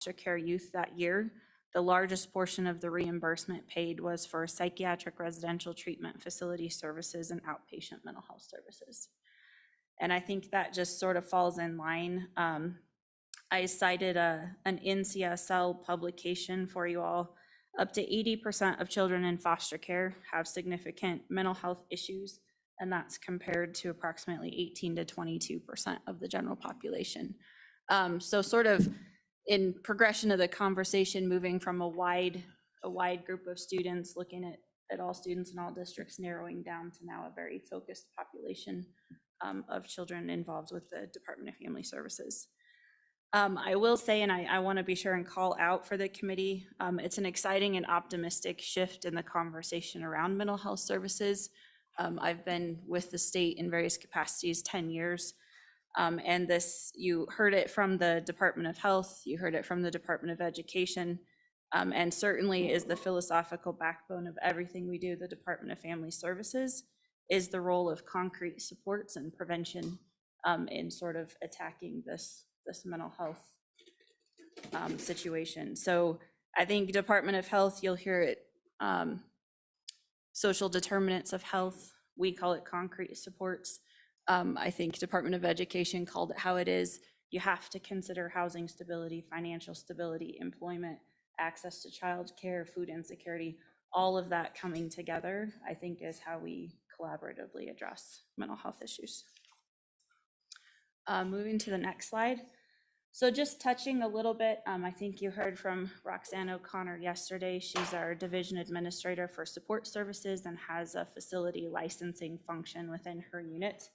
foster care youth that year, the largest portion of the reimbursement paid was for psychiatric residential treatment facility services and outpatient mental health services. And I think that just sort of falls in line. I cited an NCSL publication for you all. Up to 80% of children in foster care have significant mental health issues, and that's compared to approximately 18 to 22% of the general population. So sort of in progression of the conversation, moving from a wide group of students, looking at all students in all districts, narrowing down to now a very focused population of children involved with the Department of Family Services. I will say, and I want to be sure and call out for the committee, it's an exciting and optimistic shift in the conversation around mental health services. I've been with the state in various capacities 10 years. And this, you heard it from the Department of Health, you heard it from the Department of Education, and certainly is the philosophical backbone of everything we do. The Department of Family Services is the role of concrete supports and prevention in sort of attacking this mental health situation. So I think Department of Health, you'll hear it, social determinants of health, we call it concrete supports. I think Department of Education called it how it is. You have to consider housing stability, financial stability, employment, access to childcare, food insecurity, all of that coming together, I think is how we collaboratively address mental health issues. Moving to the next slide. So just touching a little bit, I think you heard from Roxanne O'Connor yesterday. She's our division administrator for support services and has a facility licensing function within her unit.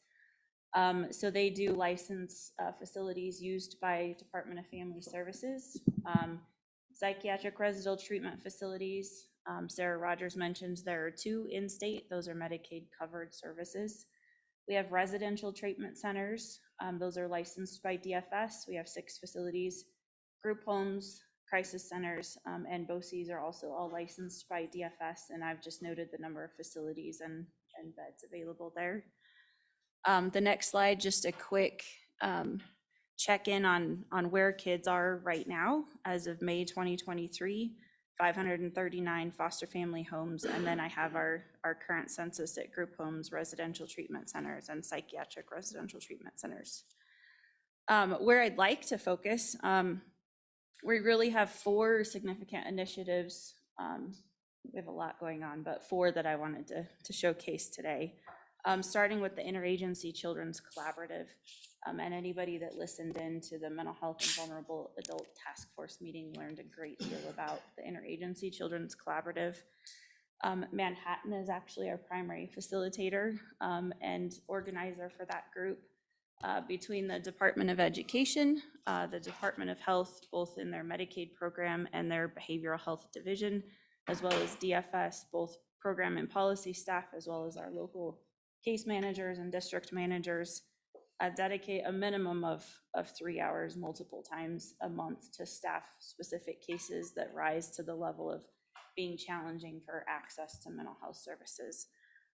So they do license facilities used by Department of Family Services, psychiatric residential treatment facilities. Sarah Rogers mentioned there are 2 in-state, those are Medicaid covered services. We have residential treatment centers, those are licensed by DFS. We have 6 facilities, group homes, crisis centers, and BOCES are also all licensed by DFS, and I've just noted the number of facilities and beds available there. The next slide, just a quick check-in on where kids are right now. As of May 2023, 539 foster family homes, and then I have our current census at group homes, residential treatment centers, and psychiatric residential treatment centers. Where I'd like to focus, we really have 4 significant initiatives. We have a lot going on, but 4 that I wanted to showcase today. Starting with the Interagency Children's Collaborative, and anybody that listened in to the Mental Health and Vulnerable Adult Task Force meeting learned a great deal about the Interagency Children's Collaborative. Manhattan is actually our primary facilitator and organizer for that group. Between the Department of Education, the Department of Health, both in their Medicaid program and their Behavioral Health Division, as well as DFS, both program and policy staff, as well as our local case managers and district managers, dedicate a minimum of 3 hours multiple times a month to staff specific cases that rise to the level of being challenging for access to mental health services.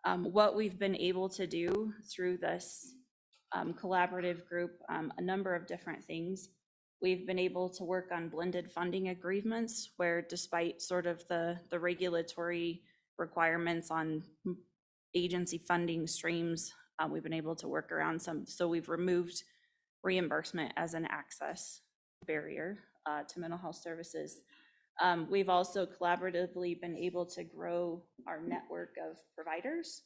What we've been able to do through this collaborative group, a number of different things. We've been able to work on blended funding agreements where, despite sort of the regulatory requirements on agency funding streams, we've been able to work around some. So we've removed reimbursement as an access barrier to mental health services. We've also collaboratively been able to grow our network of providers,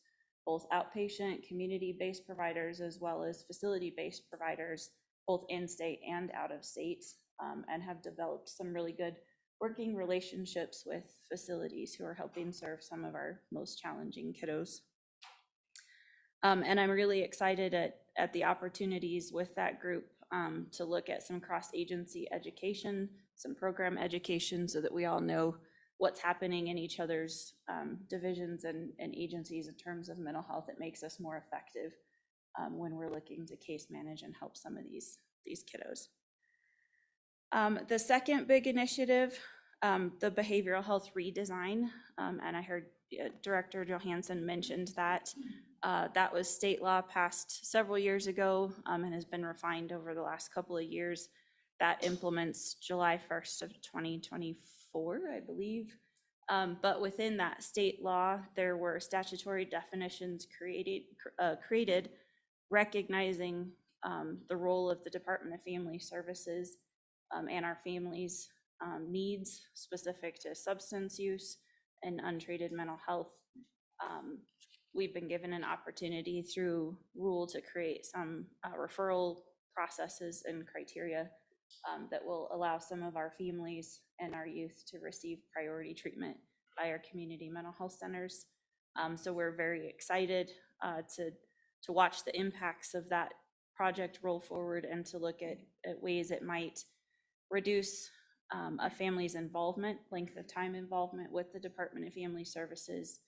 both outpatient, community-based providers, as well as facility-based providers, both in-state and out of state, and have developed some really good working relationships with facilities who are helping serve some of our most challenging kiddos. And I'm really excited at the opportunities with that group to look at some cross-agency education, some program education, so that we all know what's happening in each other's divisions and agencies in terms of mental health. It makes us more effective when we're looking to case manage and help some of these kiddos. The second big initiative, the behavioral health redesign, and I heard Director Johansson mentioned that. That was state law passed several years ago and has been refined over the last couple of years that implements July 1st of 2024, I believe. But within that state law, there were statutory definitions created recognizing the role of the Department of Family Services and our families' needs specific to substance use and untreated mental health. We've been given an opportunity through rule to create some referral processes and criteria that will allow some of our families and our youth to receive priority treatment by our community mental health centers. So we're very excited to watch the impacts of that project roll forward and to look at ways it might reduce a family's involvement, length of time involvement with the Department of Family Services,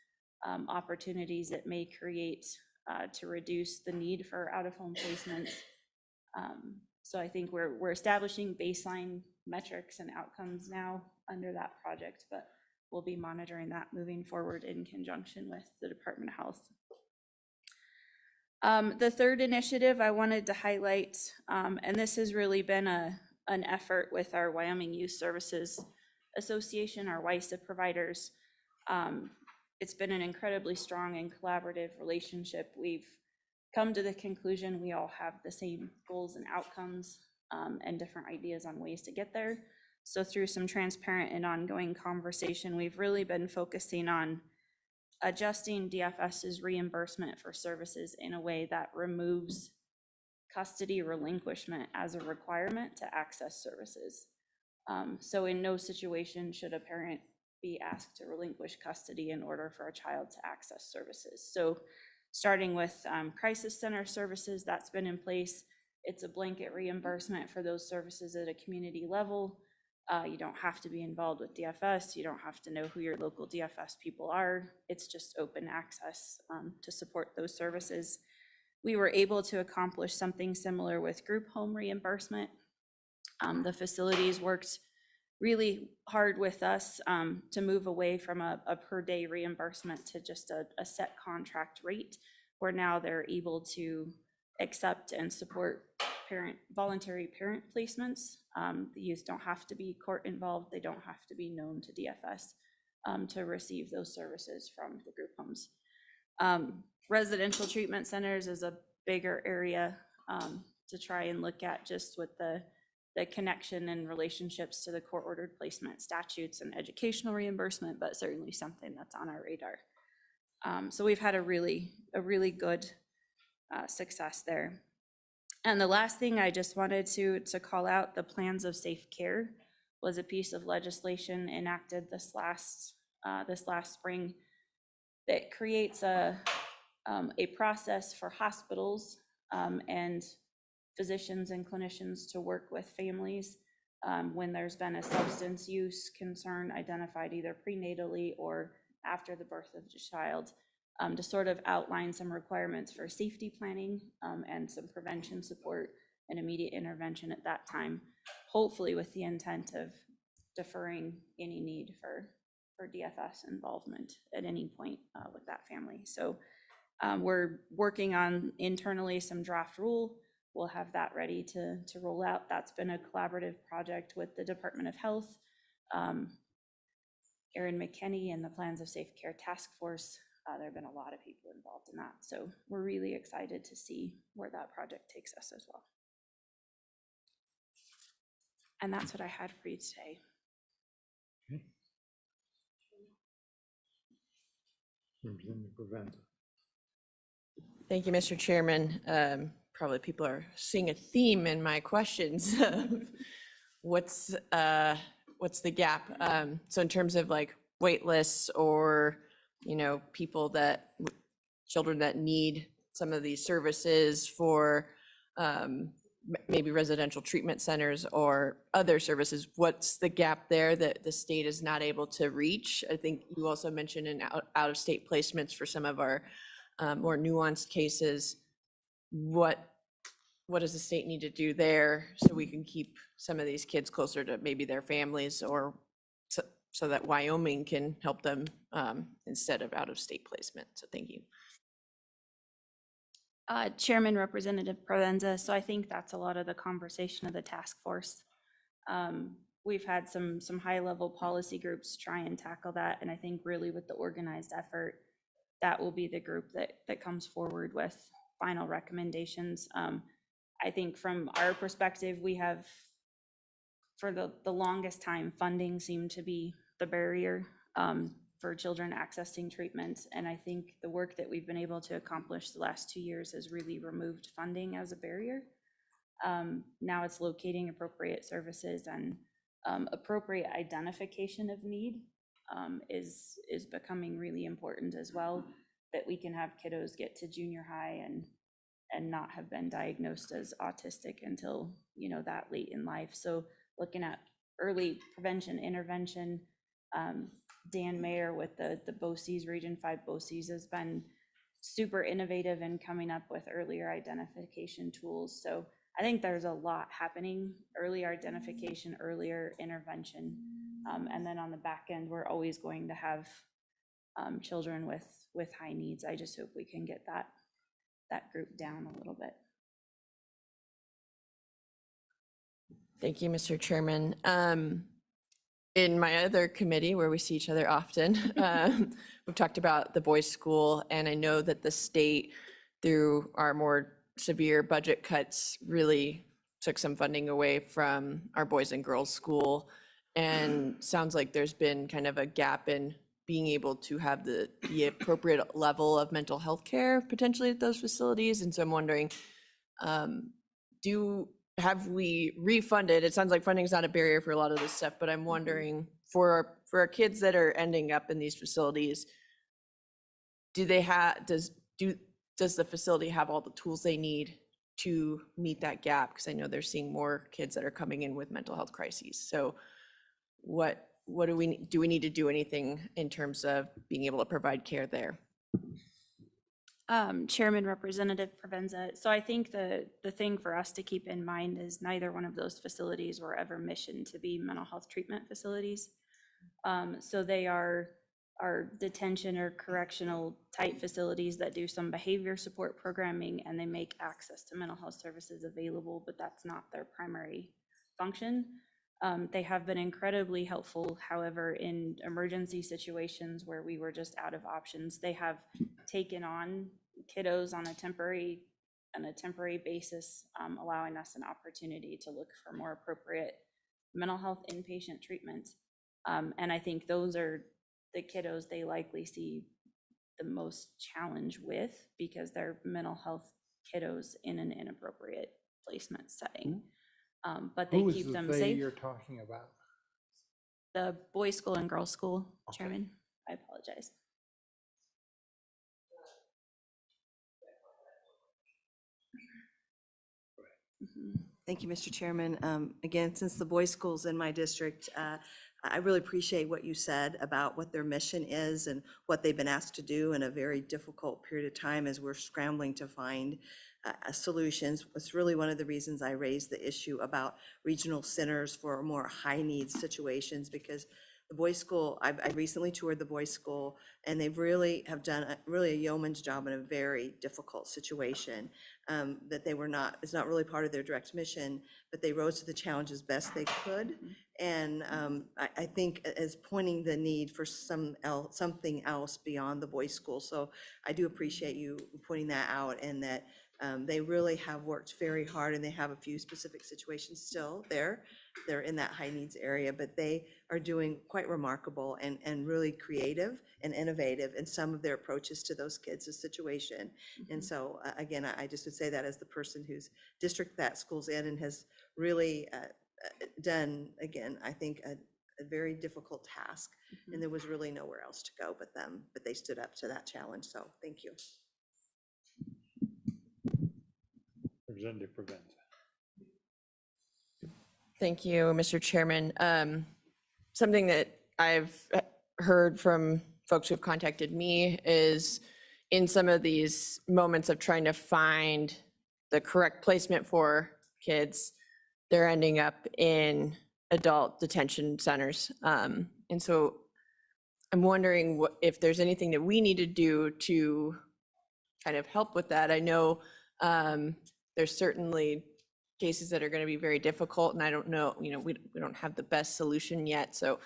opportunities it may create to reduce the need for out-of-home placements. So I think we're establishing baseline metrics and outcomes now under that project, but we'll be monitoring that moving forward in conjunction with the Department of Health. The third initiative I wanted to highlight, and this has really been an effort with our Wyoming Youth Services Association, our WYSA providers. It's been an incredibly strong and collaborative relationship. We've come to the conclusion we all have the same goals and outcomes and different ideas on ways to get there. So through some transparent and ongoing conversation, we've really been focusing on adjusting DFS's reimbursement for services in a way that removes custody relinquishment as a requirement to access services. So in no situation should a parent be asked to relinquish custody in order for a child to access services. So starting with crisis center services, that's been in place. It's a blanket reimbursement for those services at a community level. You don't have to be involved with DFS. You don't have to know who your local DFS people are. It's just open access to support those services. We were able to accomplish something similar with group home reimbursement. The facilities worked really hard with us to move away from a per day reimbursement to just a set contract rate, where now they're able to accept and support voluntary parent placements. The youth don't have to be court involved. They don't have to be known to DFS to receive those services from the group homes. Residential treatment centers is a bigger area to try and look at, just with the connection and relationships to the court-ordered placement statutes and educational reimbursement, but certainly something that's on our radar. So we've had a really good success there. And the last thing I just wanted to call out, the plans of safe care was a piece of legislation enacted this last spring that creates a process for hospitals and physicians and clinicians to work with families when there's been a substance use concern identified either prenatally or after the birth of the child, to sort of outline some requirements for safety planning and some prevention support and immediate intervention at that time, hopefully with the intent of deferring any need for DFS involvement at any point with that family. So we're working on internally some draft rule. We'll have that ready to roll out. That's been a collaborative project with the Department of Health, Erin McKinney, and the Plans of Safe Care Task Force. There have been a lot of people involved in that. So we're really excited to see where that project takes us as well. And that's what I had for you today. Okay. Representative Preventer. Thank you, Mr. Chairman. Probably people are seeing a theme in my questions. What's the gap? So in terms of like wait lists or, children that need some of these services for maybe residential treatment centers or other services, what's the gap there that the state is not able to reach? I think you also mentioned in out-of-state placements for some of our more nuanced cases. What does the state need to do there so we can keep some of these kids closer to maybe their families, or so that Wyoming can help them instead of out-of-state placement? So thank you. Chairman Representative Provenza, so I think that's a lot of the conversation of the task force We've had some high-level policy groups try and tackle that, and I think really with the organized effort, that will be the group that comes forward with final recommendations. I think from our perspective, we have, for the longest time, funding seemed to be the barrier for children accessing treatment. And I think the work that we've been able to accomplish the last 2 years has really removed funding as a barrier. Now it's locating appropriate services, and appropriate identification of need is becoming really important as well, that we can have kiddos get to junior high and not have been diagnosed as autistic until, you know, that late in life. So looking at early prevention, intervention, Dan Mayer with the BOCES, Region 5 BOCES, has been super innovative in coming up with earlier identification tools. So I think there's a lot happening: earlier identification, earlier intervention. And then on the back end, we're always going to have children with high needs. I just hope we can get that group down a little bit. Thank you, Mr. Chairman. In my other committee where we see each other often, we've talked about the boys' school, and I know that the state, through our more severe budget cuts, really took some funding away from our boys and girls school. And sounds like there's been kind of a gap in being able to have the appropriate level of mental health care potentially at those facilities. And so I'm wondering, have we refunded? It sounds like funding is not a barrier for a lot of this stuff, but I'm wondering for our kids that are ending up in these facilities, does the facility have all the tools they need to meet that gap? Because I know they're seeing more kids that are coming in with mental health crises. So what do we need to do anything in terms of being able to provide care there? Chairman Representative Provenza. So I think the thing for us to keep in mind is neither one of those facilities were ever missioned to be mental health treatment facilities. So they are detention or correctional type facilities that do some behavior support programming, and they make access to mental health services available, but that's not their primary function. They have been incredibly helpful. However, in emergency situations where we were just out of options, they have taken on kiddos on a temporary basis, allowing us an opportunity to look for more appropriate mental health inpatient treatment. And I think those are the kiddos they likely see the most challenge with, because they're mental health kiddos in an inappropriate placement setting. But they keep them safe. Who is the they you're talking about? The boys' school and girls' school, Chairman. I apologize. Thank you, Mr. Chairman. Again, since the boys' school's in my district, I really appreciate what you said about what their mission is and what they've been asked to do in a very difficult period of time as we're scrambling to find solutions. It's really one of the reasons I raised the issue about regional centers for more high needs situations, because the boys' school, I recently toured the boys' school, and they really have done a yeoman's job in a very difficult situation. That they were not, it's not really part of their direct mission, but they rose to the challenge as best they could. And I think as pointing the need for something else beyond the boys' school. So I do appreciate you pointing that out, and that they really have worked very hard, and they have a few specific situations still there. They're in that high needs area, but they are doing quite remarkable and really creative and innovative in some of their approaches to those kids' situation. And so again, I just would say that as the person whose district that school's in, and has really done, again, I think a very difficult task, and there was really nowhere else to go but them, but they stood up to that challenge. So thank you. Representative Provenza. Thank you, Mr. Chairman. Something that I've heard from folks who've contacted me is, in some of these moments of trying to find the correct placement for kids, they're ending up in adult detention centers. And so I'm wondering if there's anything that we need to do to kind of help with that. I know there's certainly cases that are going to be very difficult. And I don't know, we don't have the best solution yet. So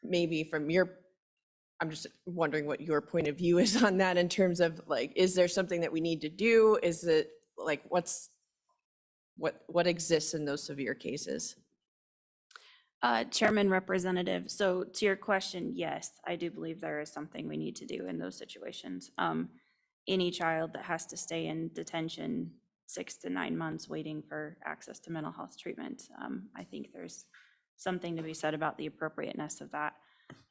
maybe I'm just wondering what your point of view is on that in terms of like, is there something that we need to do? Is it like, what exists in those severe cases? Chairman Representative, so to your question, yes, I do believe there is something we need to do in those situations. Any child that has to stay in detention 6 to 9 months waiting for access to mental health treatment, I think there's something to be said about the appropriateness of that.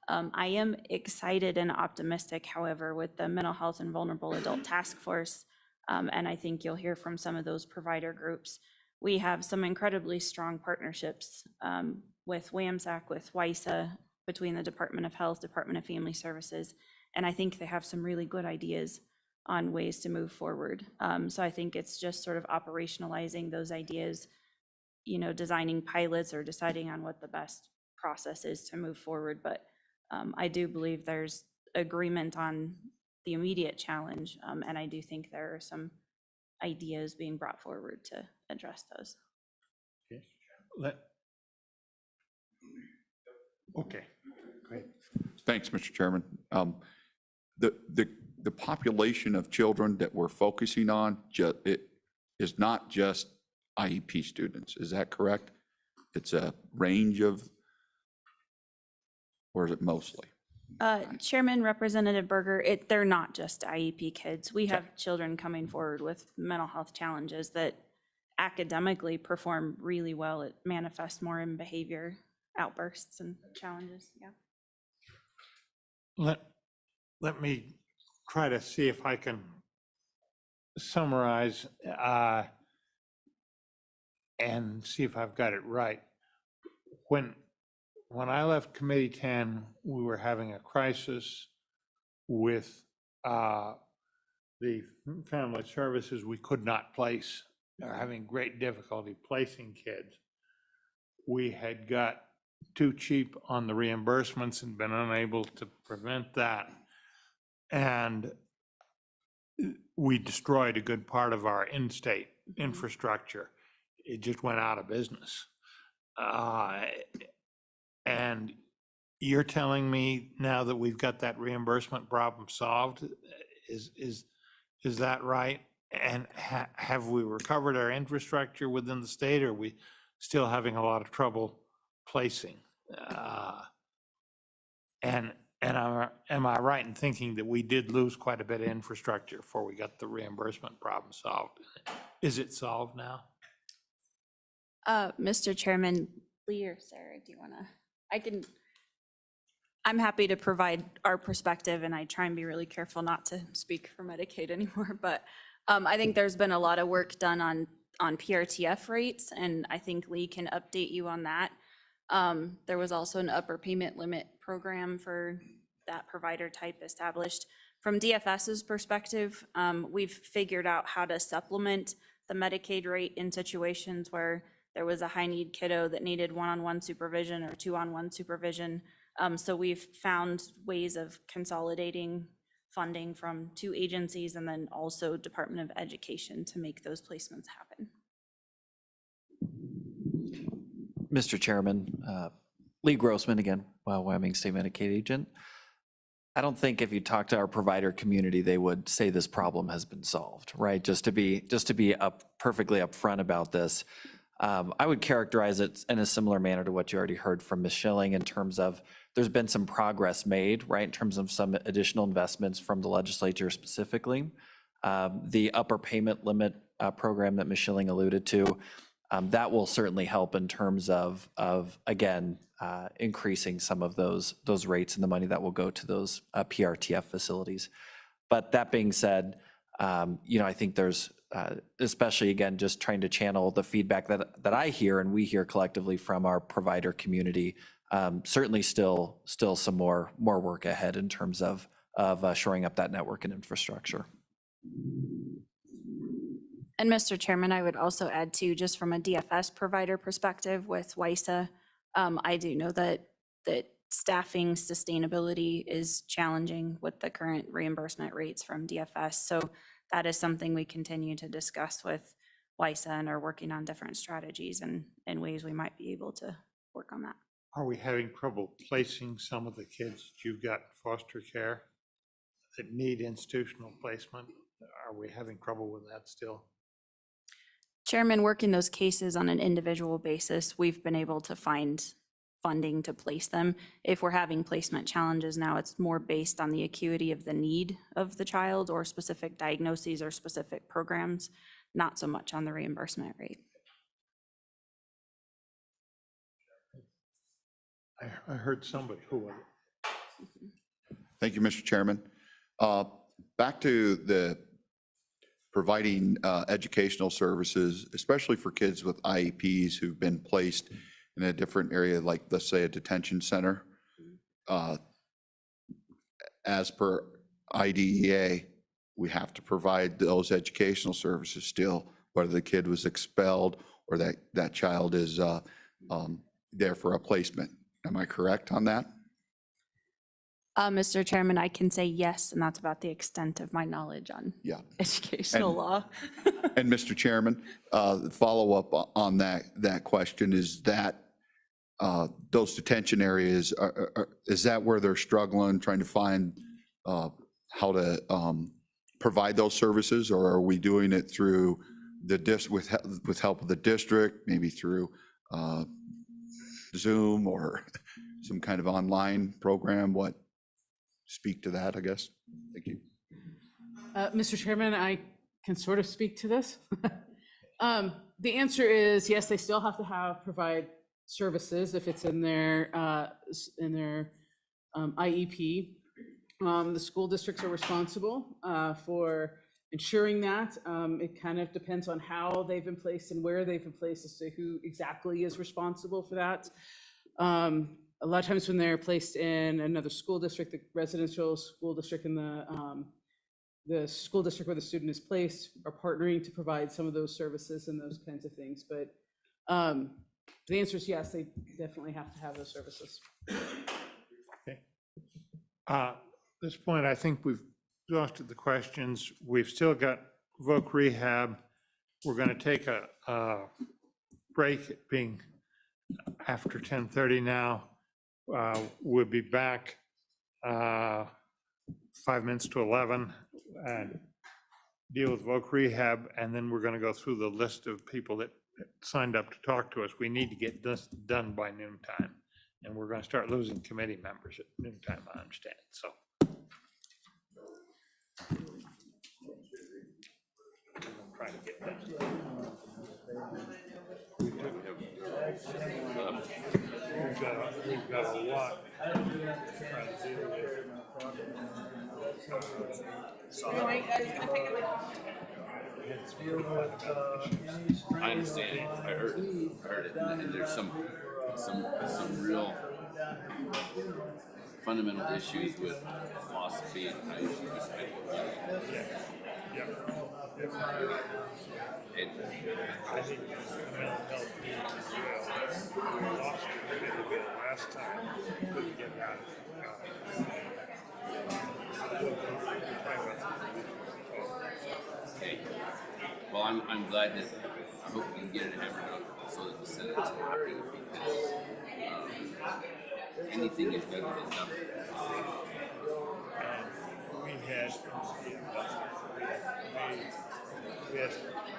I am excited and optimistic, however, with the Mental Health and Vulnerable Adult Task Force, and I think you'll hear from some of those provider groups. We have some incredibly strong partnerships with WAMSAC, with WISA, between the Department of Health, Department of Family Services, and I think they have some really good ideas on ways to move forward. So I think it's just sort of operationalizing those ideas, designing pilots or deciding on what the best process is to move forward. But I do believe there's agreement on the immediate challenge, and I do think there are some ideas being brought forward to address those. Okay, great. Thanks, Mr. Chairman. The population of children that we're focusing on, it is not just IEP students. Is that correct? It's a range of, or is it mostly? Chairman Representative Berger, they're not just IEP kids. We have children coming forward with mental health challenges that academically perform really well. It manifests more in behavior outbursts and challenges. Yeah. Let me try to see if I can summarize and see if I've got it right. When I left Committee 10, we were having a crisis with the family services. We could not place, or having great difficulty placing kids. We had got too cheap on the reimbursements and been unable to prevent that. And we destroyed a good part of our in-state infrastructure. It just went out of business. And you're telling me now that we've got that reimbursement problem solved, is that right? And have we recovered our infrastructure within the state, or are we still having a lot of trouble placing? And am I right in thinking that we did lose quite a bit of infrastructure before we got the reimbursement problem solved? Is it solved now? Mr. Chairman, Lee or Sarah, do you want to? I'm happy to provide our perspective, and I try and be really careful not to speak for Medicaid anymore, but I think there's been a lot of work done on PRTF rates, and I think Lee can update you on that. There was also an upper payment limit program for that provider type established. From DFS's perspective, we've figured out how to supplement the Medicaid rate in situations where there was a high need kiddo that needed one-on-one supervision or two-on-one supervision. So we've found ways of consolidating funding from 2 agencies and then also Department of Education to make those placements happen. Mr. Chairman, Lee Grossman again, Wyoming State Medicaid agent. I don't think if you talk to our provider community, they would say this problem has been solved, right? Just to be perfectly upfront about this. I would characterize it in a similar manner to what you already heard from Ms. Schilling in terms of there's been some progress made, right, in terms of some additional investments from the legislature specifically. The upper payment limit program that Ms. Schilling alluded to, that will certainly help in terms of again, increasing some of those rates and the money that will go to those PRTF facilities. But that being said, I think there's, especially again, just trying to channel the feedback that I hear and we hear collectively from our provider community, certainly still some more work ahead in terms of shoring up that network and infrastructure. And Mr. Chairman, I would also add too, just from a DFS provider perspective with WISA, I do know that staffing sustainability is challenging with the current reimbursement rates from DFS. So that is something we continue to discuss with LISA and are working on different strategies and ways we might be able to work on that. Are we having trouble placing some of the kids that you've got in foster care that need institutional placement? Are we having trouble with that still? Chairman, working those cases on an individual basis, we've been able to find funding to place them. If we're having placement challenges now, it's more based on the acuity of the need of the child or specific diagnoses or specific programs, not so much on the reimbursement rate. I heard somebody, who was it? Thank you, Mr. Chairman. Back to the providing educational services, especially for kids with IEPs who've been placed in a different area, like let's say a detention center. As per IDEA, we have to provide those educational services still, whether the kid was expelled or that child is there for a placement. Am I correct on that? Mr. Chairman, I can say yes, and that's about the extent of my knowledge on Yeah. educational And- law. And Mr. Chairman, follow up on that question is that those detention areas, is that where they're struggling, trying to find how to provide those services? Or are we doing it through with help of the district, maybe through Zoom or some kind of online program? Speak to that, I guess. Thank you. Mr. Chairman, I can sort of speak to this. The answer is yes, they still have to provide services if it's in their IEP. The school districts are responsible for ensuring that. It kind of depends on how they've been placed and where they've been placed as to who exactly is responsible for that. A lot of times when they're placed in another school district, the residential school district and the school district where the student is placed are partnering to provide some of those services and those kinds of things. But the answer is yes, they definitely have to have those services. Okay. At this point, I think we've exhausted the questions. We've still got voc rehab. We're going to take a break, it being after 10:30 now. We'll be back 5 minutes to 11 and deal with voc rehab, and then we're going to go through the list of people that signed up to talk to us. We need to get this done by noontime, and we're going to start losing committee members at noontime, I understand, so. Try to get that done. We've got a lot to try to deal with. I understand. I heard it, and there's some real fundamental issues with philosophy and how you should spend it. Yeah. And I think mental health needs as well. We lost it a little bit last time. Couldn't get out okay. Well, I'm glad that I hope we can get it hammered out so that the Senate is happy because anything is better than nothing. We had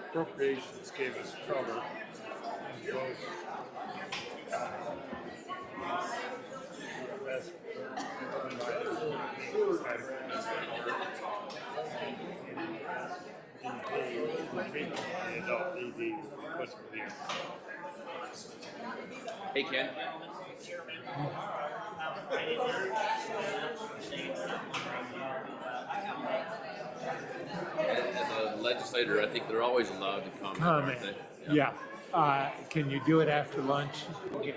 appropriations gave us cover in both Hey, Ken. As a legislator, I think they're always allowed to comment. Comment, aren't they? yeah. Can you do it after lunch? Okay.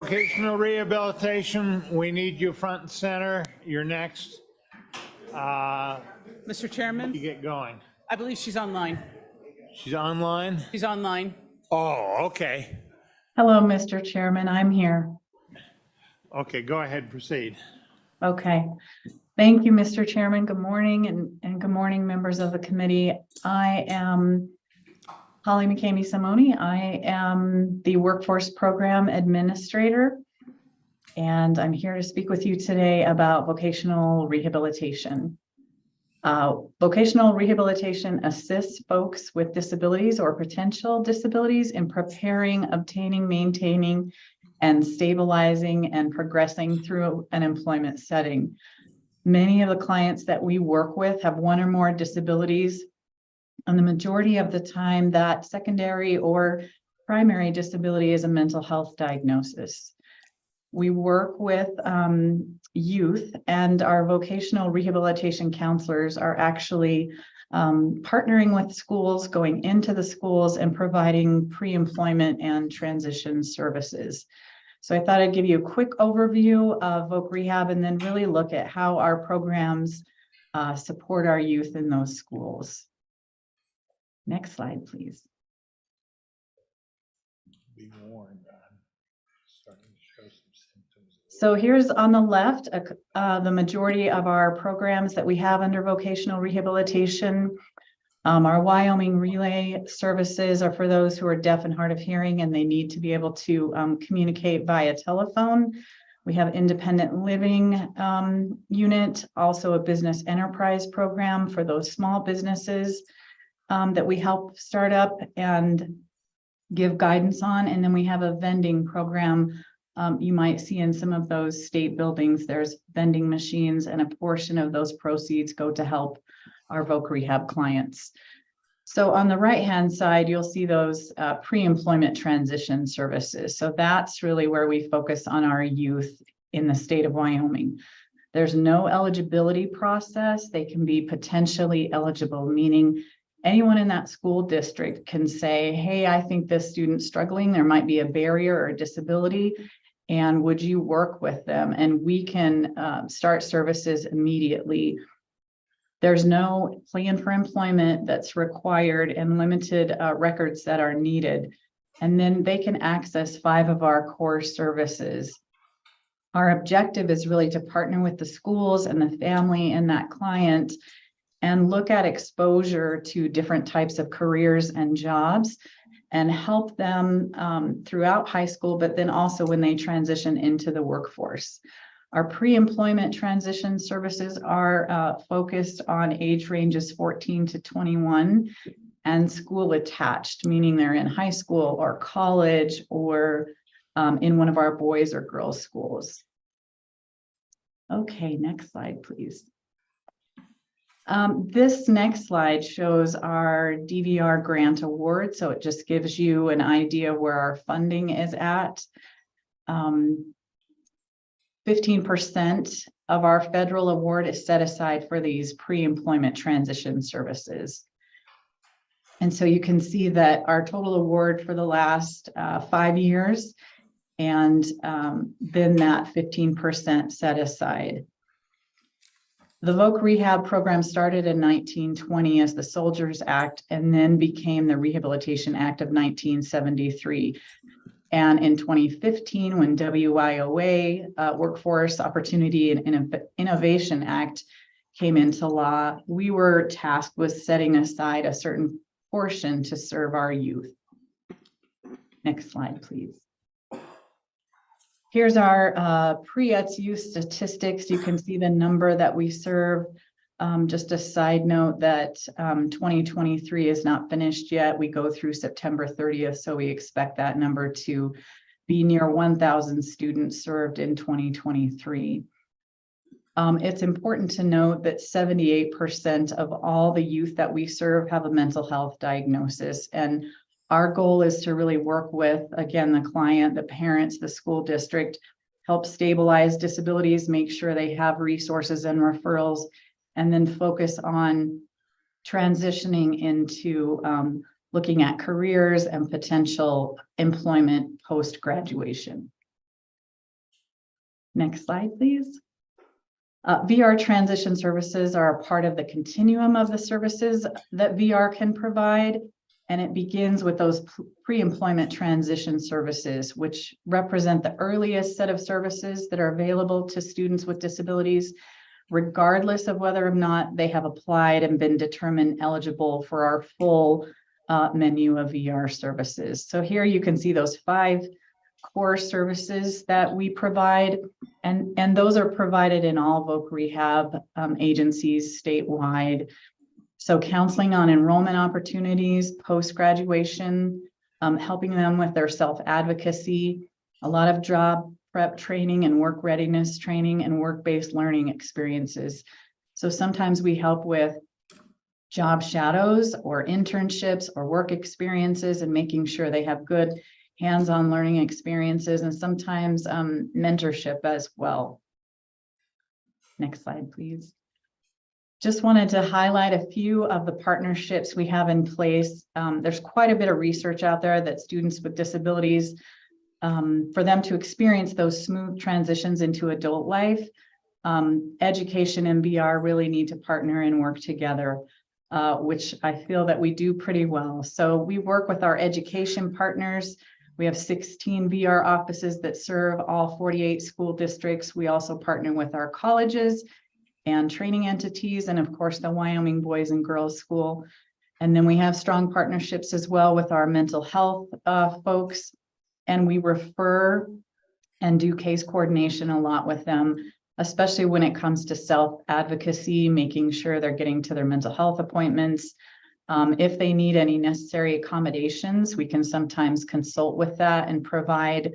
Vocational rehabilitation, we need you front and center. You're next. Mr. You Chairman, get going. I believe she's online. She's online? She's online. Oh, okay. Hello, Mr. Chairman, I'm here. Okay, go ahead, proceed. Okay. Thank you, Mr. Chairman. Good morning and good morning, members of the committee. I am Holly McCamey Simone. I am the Workforce Program Administrator, and I'm here to speak with you today about vocational rehabilitation. Vocational rehabilitation assists folks with disabilities or potential disabilities in preparing, obtaining, maintaining, and stabilizing and progressing through an employment setting. Many of the clients that we work with have one or more disabilities, and the majority of the time that secondary or primary disability is a mental health diagnosis. We work with youth, and our vocational rehabilitation counselors are actually partnering with schools, going into the schools and providing pre-employment and transition services. So I thought I'd give you a quick overview of Voc Rehab and then really look at how our programs support our youth in those schools. Next slide, please. Be warned, I'm starting to show some symptoms. So here's on the left, the majority of our programs that we have under vocational rehabilitation. Our Wyoming Relay services are for those who are deaf and hard of hearing and they need to be able to communicate via telephone. We have independent living unit, also a business enterprise program for those small businesses that we help start up and give guidance on. And then we have a vending program. You might see in some of those state buildings, there's vending machines, and a portion of those proceeds go to help our Voc Rehab clients. So on the right-hand side, you'll see those pre-employment transition services. So that's really where we focus on our youth in the state of Wyoming. There's no eligibility process. They can be potentially eligible, meaning anyone in that school district can say, hey, I think this student's struggling. There might be a barrier or a disability, and would you work with them? And we can start services immediately. There's no plan for employment that's required and limited records that are needed. And then they can access 5 of our core services. Our objective is really to partner with the schools and the family and that client and look at exposure to different types of careers and jobs and help them throughout high school, but then also when they transition into the workforce. Our pre-employment transition services are focused on age ranges 14 to 21 and school attached, meaning they're in high school or college or in one of our boys or girls schools. Okay, next slide, please. This next slide shows our DVR grant award. So it just gives you an idea where our funding is at. 15% of our federal award is set aside for these pre-employment transition services. And so you can see that our total award for the last 5 years and then that 15% set aside. The Voc Rehab program started in 1920 as the Soldiers Act and then became the Rehabilitation Act of 1973. And in 2015, when WIOA, Workforce Opportunity and Innovation Act came into law, we were tasked with setting aside a certain portion to serve our youth. Next slide, please. Here's our pre-ETS youth statistics. You can see the number that we serve. Just a side note that 2023 is not finished yet. We go through September 30th, so we expect that number to be near 1,000 students served in 2023. It's important to note that 78% of all the youth that we serve have a mental health diagnosis, and our goal is to really work with, again, the client, the parents, the school district, help stabilize disabilities, make sure they have resources and referrals, and then focus on transitioning into looking at careers and potential employment post-graduation. Next slide, please. VR transition services are a part of the continuum of the services that VR can provide. And it begins with those pre-employment transition services, which represent the earliest set of services that are available to students with disabilities, regardless of whether or not they have applied and been determined eligible for our full menu of VR services. So here you can see those 5 core services that we provide, and those are provided in all voc rehab agencies statewide. So counseling on enrollment opportunities, post-graduation, helping them with their self-advocacy, a lot of job prep training and work readiness training and work-based learning experiences. So sometimes we help with job shadows or internships or work experiences and making sure they have good hands-on learning experiences, and sometimes mentorship as well. Next slide, please. Just wanted to highlight a few of the partnerships we have in place. There's quite a bit of research out there that students with disabilities, for them to experience those smooth transitions into adult life, education and VR really need to partner and work together, which I feel that we do pretty well. So we work with our education partners. We have 16 VR offices that serve all 48 school districts. We also partner with our colleges and training entities, and of course, the Wyoming Boys and Girls School. And then we have strong partnerships as well with our mental health folks, and we refer and do case coordination a lot with them, especially when it comes to self-advocacy, making sure they're getting to their mental health appointments. If they need any necessary accommodations, we can sometimes consult with that and provide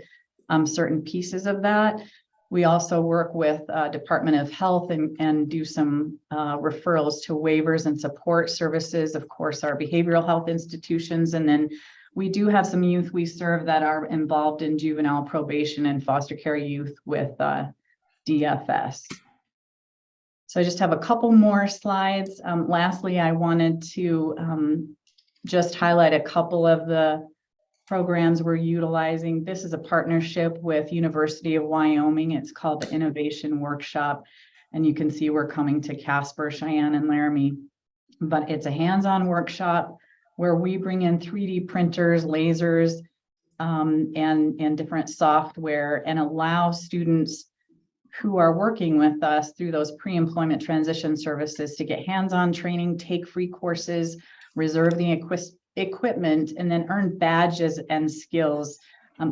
certain pieces of that. We also work with Department of Health and do some referrals to waivers and support services, of course, our behavioral health institutions. And then we do have some youth we serve that are involved in juvenile probation and foster care youth with DFS. So I just have a couple more slides. Lastly, I wanted to just highlight a couple of the programs we're utilizing. This is a partnership with University of Wyoming. It's called the Innovation Workshop. And you can see we're coming to Casper, Cheyenne, and Laramie. But it's a hands-on workshop where we bring in 3D printers, lasers, and different software and allow students who are working with us through those pre-employment transition services to get hands-on training, take free courses, reserve the equipment, and then earn badges and skills,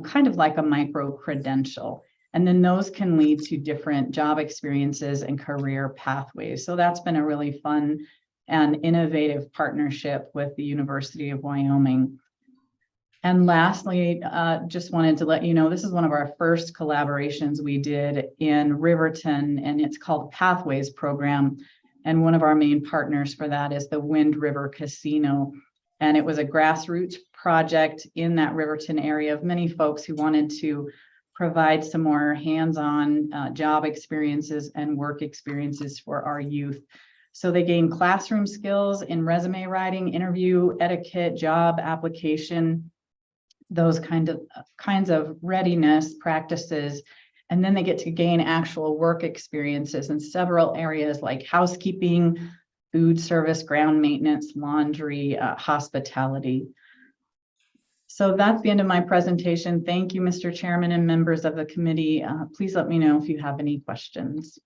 kind of like a micro credential. And then those can lead to different job experiences and career pathways. So that's been a really fun and innovative partnership with the University of Wyoming. And lastly, just wanted to let you know, this is one of our first collaborations we did in Riverton, and it's called Pathways Program. And one of our main partners for that is the Wind River Casino. And it was a grassroots project in that Riverton area of many folks who wanted to provide some more hands-on job experiences and work experiences for our youth. So they gain classroom skills in resume writing, interview etiquette, job application, those kinds of readiness practices. And then they get to gain actual work experiences in several areas like housekeeping, food service, ground maintenance, laundry, hospitality. So that's the end of my presentation. Thank you, Mr. Chairman and members of the committee. Please let me know if you have any questions.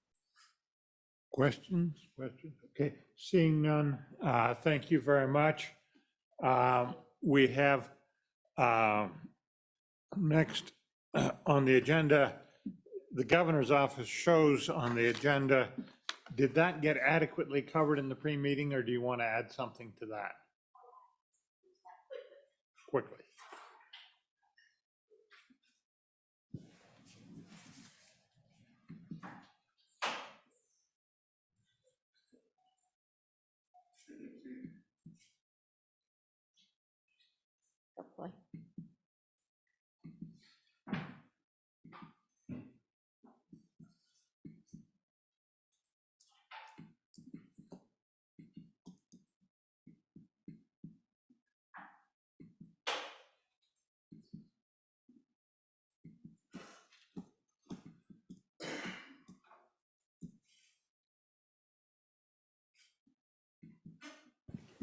Questions? Okay, seeing none, thank you very much. We have next on the agenda, the governor's office shows on the agenda. Did that get adequately covered in the pre-meeting, or do you want to add something to that? Quickly.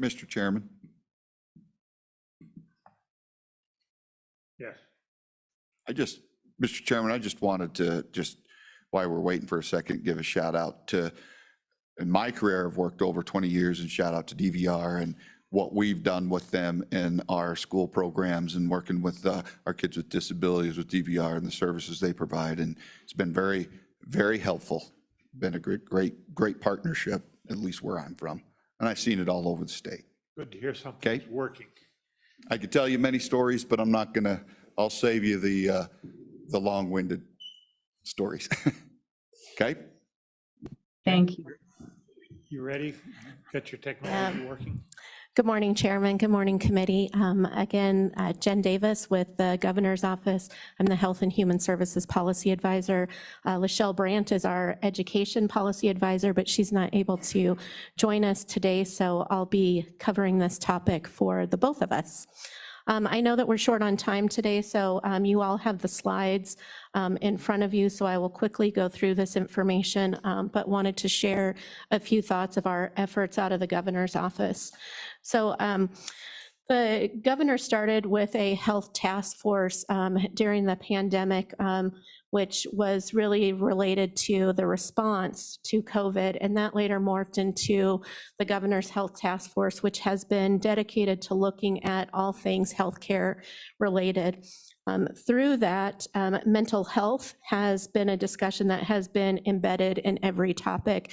Mr. Chairman. Yes. Mr. Chairman, I just wanted to, while we're waiting for a second, give a shout out to, in my career, I've worked over 20 years, and shout out to DVR and what we've done with them in our school programs and working with our kids with disabilities with DVR and the services they provide. And it's been very, very helpful. Been a great partnership, at least where I'm from. And I've seen it all over the state. Good to hear something's Okay. working. I could tell you many stories, but I'm not gonna, I'll save you the long-winded stories. Okay? Thank you. You ready? Got your technology working? Good morning, Chairman. Good morning, Committee. Again, Jen Davis with the Governor's Office. I'm the Health and Human Services Policy Advisor. Lachelle Brandt is our Education Policy Advisor, but she's not able to join us today, so I'll be covering this topic for the both of us. I know that we're short on time today, so you all have the slides in front of you, so I will quickly go through this information, but wanted to share a few thoughts of our efforts out of the Governor's Office. So the governor started with a health task force during the pandemic, which was really related to the response to COVID, and that later morphed into the Governor's Health Task Force, which has been dedicated to looking at all things healthcare related. Through that, mental health has been a discussion that has been embedded in every topic,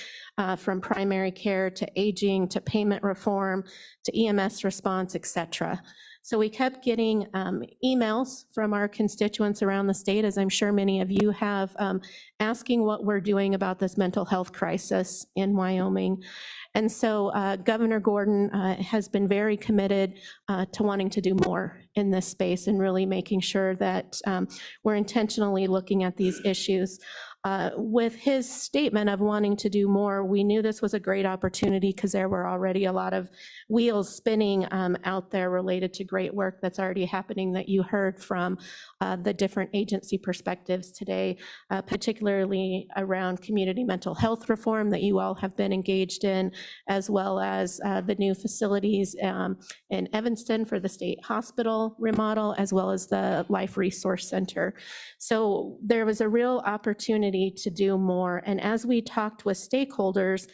from primary care to aging to payment reform to EMS response, et cetera. So we kept getting emails from our constituents around the state, as I'm sure many of you have, asking what we're doing about this mental health crisis in Wyoming. And so Governor Gordon has been very committed to wanting to do more in this space and really making sure that we're intentionally looking at these issues. With his statement of wanting to do more, we knew this was a great opportunity because there were already a lot of wheels spinning out there related to great work that's already happening that you heard from the different agency perspectives today, particularly around community mental health reform that you all have been engaged in, as well as the new facilities in Evanston for the state hospital remodel, as well as the Life Resource Center. So there was a real opportunity to do more. And as we talked with stakeholders,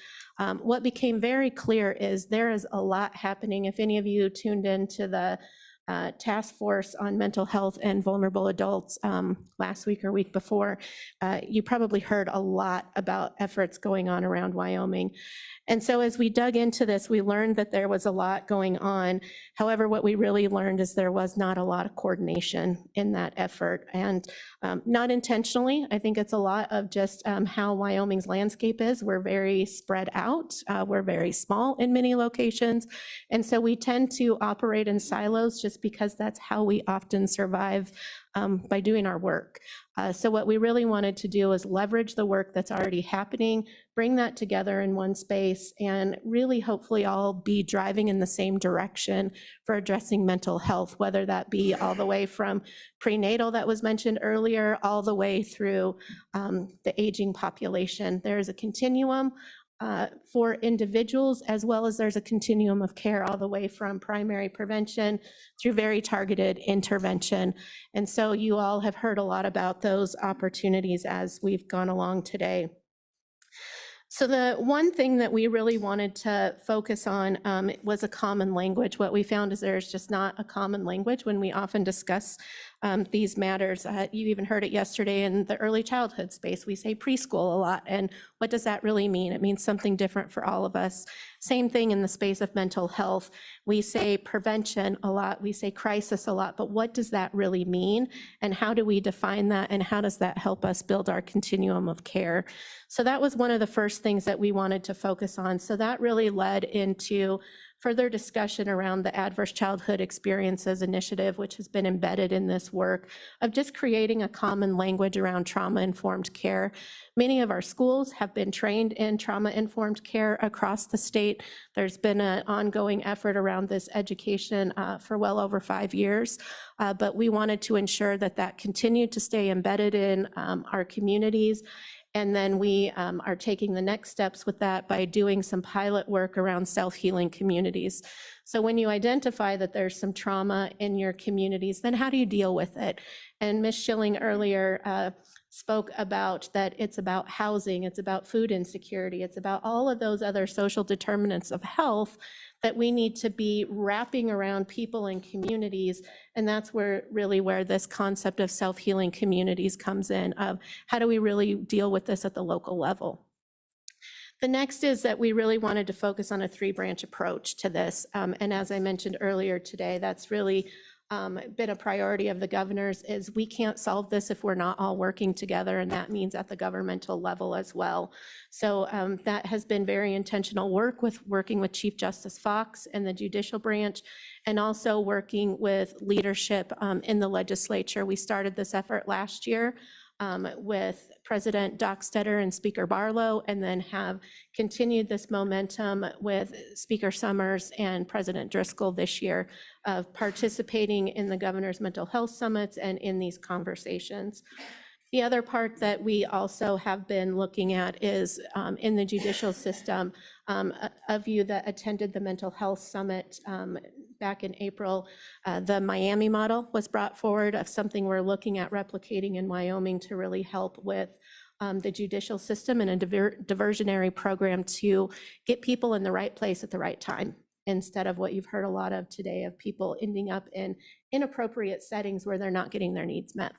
what became very clear is there is a lot happening. If any of you tuned into the task force on mental health and vulnerable adults last week or week before, you probably heard a lot about efforts going on around Wyoming. And so as we dug into this, we learned that there was a lot going on. However, what we really learned is there was not a lot of coordination in that effort, and not intentionally. I think it's a lot of just how Wyoming's landscape is. We're very spread out. We're very small in many locations. And so we tend to operate in silos just because that's how we often survive by doing our work. So what we really wanted to do is leverage the work that's already happening, bring that together in one space, and really hopefully all be driving in the same direction for addressing mental health, whether that be all the way from prenatal that was mentioned earlier, all the way through the aging population. There's a continuum for individuals, as well as there's a continuum of care all the way from primary prevention through very targeted intervention. And so you all have heard a lot about those opportunities as we've gone along today. So the one thing that we really wanted to focus on was a common language. What we found is there's just not a common language when we often discuss these matters. You even heard it yesterday in the early childhood space. We say preschool a lot, and what does that really mean? It means something different for all of us. Same thing in the space of mental health. We say prevention a lot, we say crisis a lot, but what does that really mean? And how do we define that? And how does that help us build our continuum of care? So that was one of the first things that we wanted to focus on. So that really led into further discussion around the Adverse Childhood Experiences Initiative, which has been embedded in this work of just creating a common language around trauma-informed care. Many of our schools have been trained in trauma-informed care across the state. There's been an ongoing effort around this education for well over 5 years, but we wanted to ensure that that continued to stay embedded in our communities. And then we are taking the next steps with that by doing some pilot work around self-healing communities. So when you identify that there's some trauma in your communities, then how do you deal with it? And Ms. Schilling earlier spoke about that it's about housing, it's about food insecurity, it's about all of those other social determinants of health that we need to be wrapping around people and communities. And that's where this concept of self-healing communities comes in, of how do we really deal with this at the local level. The next is that we really wanted to focus on a 3-branch approach to this. And as I mentioned earlier today, that's really been a priority of the governors, is we can't solve this if we're not all working together, and that means at the governmental level as well. So that has been very intentional working with Chief Justice Fox and the judicial branch, and also working with leadership in the legislature. We started this effort last year with President Dockstader and Speaker Barlow, and then have continued this momentum with Speaker Summers and President Driscoll this year of participating in the governor's mental health summits and in these conversations. The other part that we also have been looking at is in the judicial system. Of you that attended the mental health summit back in April, the Miami model was brought forward of something we're looking at replicating in Wyoming to really help with the judicial system and a diversionary program to get people in the right place at the right time, instead of what you've heard a lot of today of people ending up in inappropriate settings where they're not getting their needs met.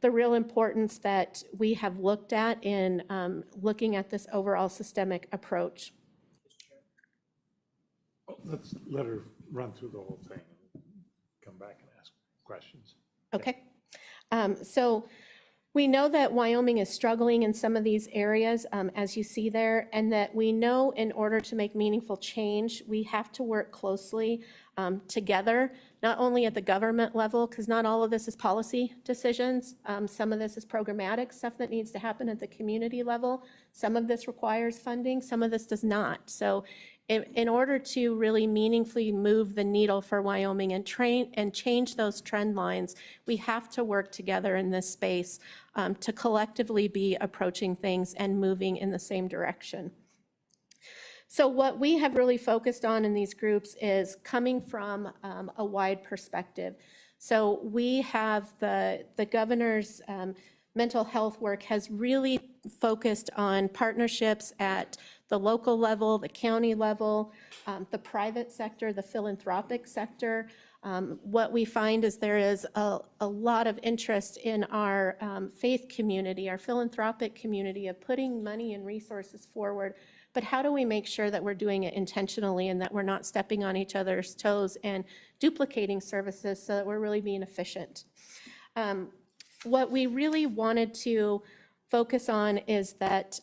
The real importance that we have looked at in looking at this overall systemic approach. Let's let her run through the whole thing and come back and ask questions. Okay. So we know that Wyoming is struggling in some of these areas, as you see there, and that we know in order to make meaningful change, we have to work closely together, not only at the government level, because not all of this is policy decisions. Some of this is programmatic stuff that needs to happen at the community level. Some of this requires funding, some of this does not. So In order to really meaningfully move the needle for Wyoming and change those trend lines, we have to work together in this space to collectively be approaching things and moving in the same direction. So what we have really focused on in these groups is coming from a wide perspective. So we have the governor's mental health work has really focused on partnerships at the local level, the county level, the private sector, the philanthropic sector. What we find is there is a lot of interest in our faith community, our philanthropic community, of putting money and resources forward. But how do we make sure that we're doing it intentionally and that we're not stepping on each other's toes and duplicating services so that we're really being efficient? What we really wanted to focus on is that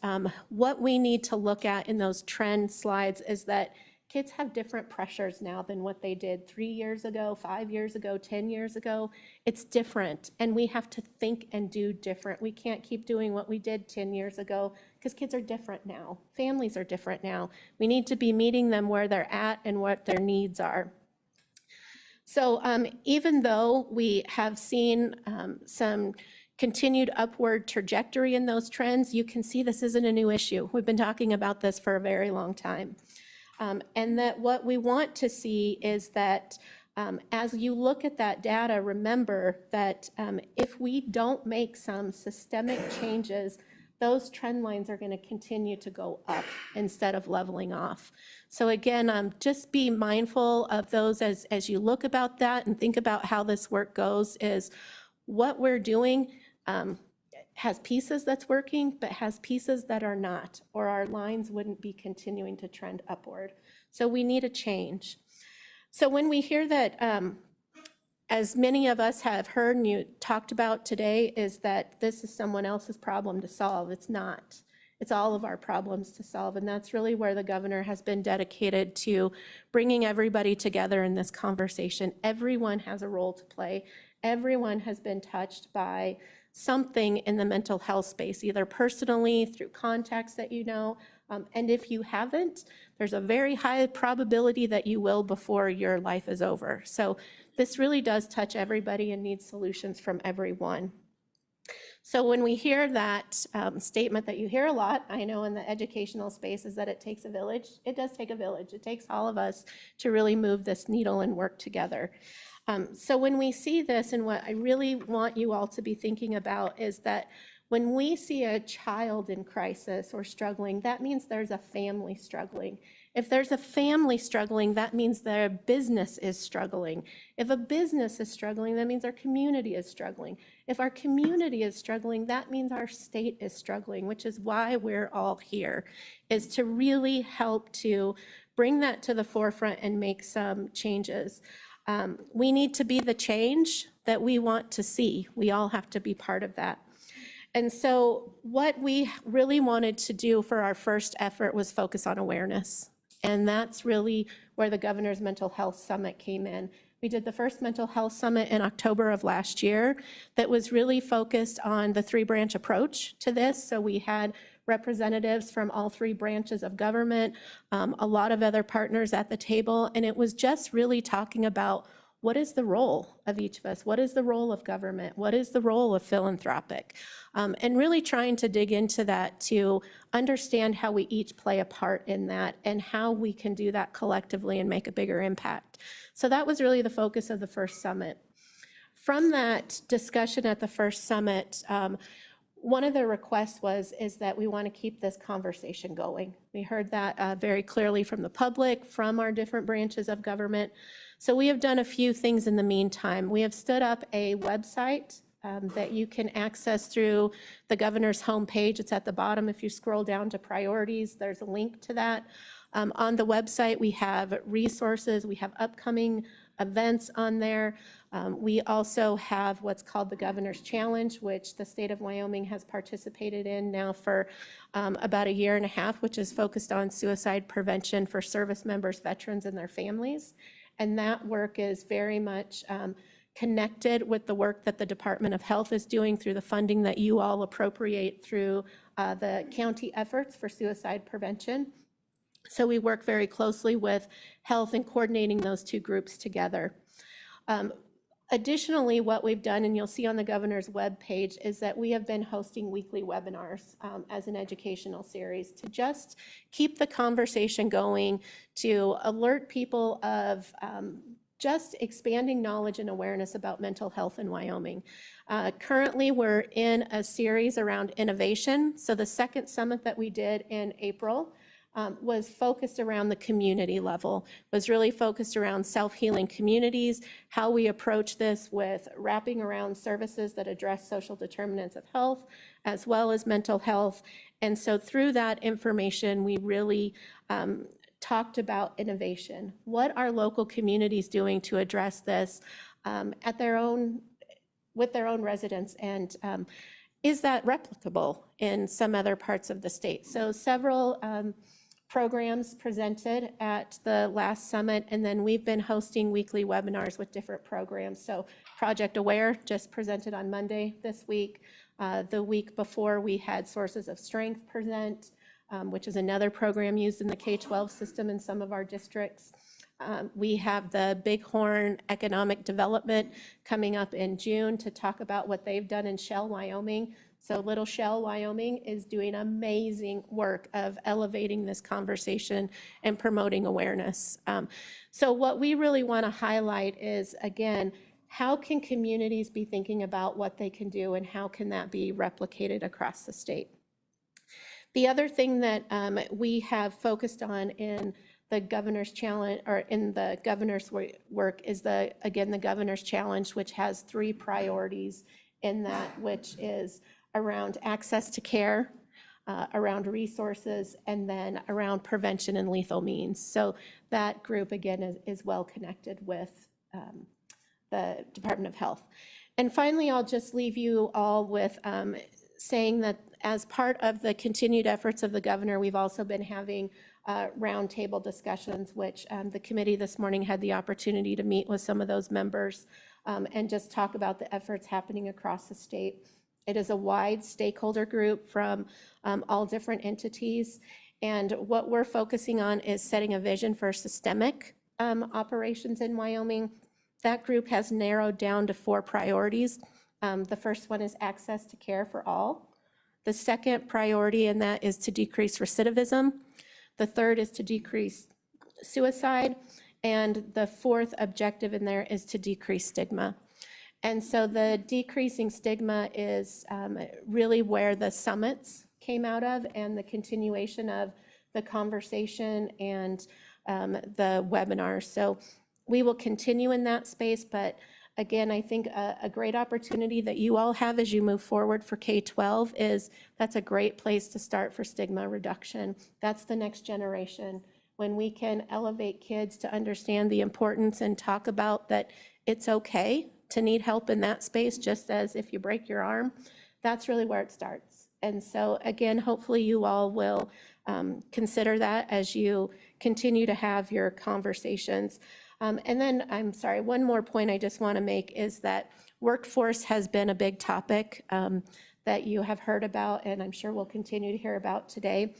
what we need to look at in those trend slides is that kids have different pressures now than what they did 3 years ago, 5 years ago, 10 years ago. It's different, and we have to think and do different. We can't keep doing what we did 10 years ago because kids are different now. Families are different now. We need to be meeting them where they're at and what their needs are. So even though we have seen some continued upward trajectory in those trends, you can see this isn't a new issue. We've been talking about this for a very long time. And that what we want to see is that as you look at that data, remember that if we don't make some systemic changes, those trend lines are going to continue to go up instead of leveling off. So again, just be mindful of those as you look about that and think about how this work goes, is what we're doing has pieces that's working, but has pieces that are not, or our lines wouldn't be continuing to trend upward. So we need a change. So when we hear that, as many of us have heard and you talked about today, is that this is someone else's problem to solve. It's not. It's all of our problems to solve. And that's really where the governor has been dedicated to bringing everybody together in this conversation. Everyone has a role to play. Everyone has been touched by something in the mental health space, either personally, through contacts that you know, and if you haven't, there's a very high probability that you will before your life is over. So this really does touch everybody and needs solutions from everyone. So when we hear that statement that you hear a lot, I know in the educational space, is that it takes a village. It does take a village. It takes all of us to really move this needle and work together. So when we see this, and what I really want you all to be thinking about is that when we see a child in crisis or struggling, that means there's a family struggling. If there's a family struggling, that means their business is struggling. If a business is struggling, that means our community is struggling. If our community is struggling, that means our state is struggling, which is why we're all here, is to really help to bring that to the forefront and make some changes. We need to be the change that we want to see. We all have to be part of that. And so what we really wanted to do for our first effort was focus on awareness. And that's really where the Governor's Mental Health Summit came in. We did the first mental health summit in October of last year that was really focused on the 3-branch approach to this. So we had representatives from all 3 branches of government, a lot of other partners at the table, and it was just really talking about what is the role of each of us? What is the role of government? What is the role of philanthropic? And really trying to dig into that to understand how we each play a part in that and how we can do that collectively and make a bigger impact. So that was really the focus of the first summit. From that discussion at the first summit, one of the requests is that we want to keep this conversation going. We heard that very clearly from the public, from our different branches of government. So we have done a few things in the meantime. We have stood up a website that you can access through the governor's homepage. It's at the bottom. If you scroll down to priorities, there's a link to that. On the website, we have resources. We have upcoming events on there. We also have what's called the Governor's Challenge, which the state of Wyoming has participated in now for about 1.5 years, which is focused on suicide prevention for service members, veterans, and their families. And that work is very much connected with the work that the Department of Health is doing through the funding that you all appropriate through the county efforts for suicide prevention. So we work very closely with health and coordinating those two groups together. Additionally, what we've done, and you'll see on the governor's webpage, is that we have been hosting weekly webinars as an educational series to just keep the conversation going, to alert people of just expanding knowledge and awareness about mental health in Wyoming. Currently, we're in a series around innovation. So the second summit that we did in April was focused around the community level, was really focused around self-healing communities, how we approach this with wrapping around services that address social determinants of health, as well as mental health. And so through that information, we really talked about innovation. What are local communities doing to address this with their own residents, and is that replicable in some other parts of the state? So several programs presented at the last summit, and then we've been hosting weekly webinars with different programs. So Project Aware just presented on Monday this week. The week before, we had Sources of Strength present, which is another program used in the K-12 system in some of our districts. We have the Bighorn Economic Development coming up in June to talk about what they've done in Shell, Wyoming. So Little Shell, Wyoming is doing amazing work of elevating this conversation and promoting awareness. So what we really want to highlight is, again, how can communities be thinking about what they can do, and how can that be replicated across the state? The other thing that we have focused on in the governor's challenge, or in the governor's work, is the governor's challenge, which has 3 priorities in that, which is around access to care, around resources, and then around prevention and lethal means. So that group, again, is well connected with the Department of Health. And finally, I'll just leave you all with saying that as part of the continued efforts of the governor, we've also been having roundtable discussions, which the committee this morning had the opportunity to meet with some of those members and just talk about the efforts happening across the state. It is a wide stakeholder group from all different entities. And what we're focusing on is setting a vision for systemic operations in Wyoming. That group has narrowed down to 4 priorities. The first one is access to care for all. The second priority in that is to decrease recidivism. The third is to decrease suicide. And the fourth objective in there is to decrease stigma. And so the decreasing stigma is really where the summits came out of, and the continuation of the conversation and the webinars. So we will continue in that space, but again, I think a great opportunity that you all have as you move forward for K-12 is that's a great place to start for stigma reduction. That's the next generation. When we can elevate kids to understand the importance and talk about that it's okay to need help in that space, just as if you break your arm, that's really where it starts. And so again, hopefully you all will consider that as you continue to have your conversations. And then, I'm sorry, one more point I just want to make is that workforce has been a big topic that you have heard about, and I'm sure we'll continue to hear about today.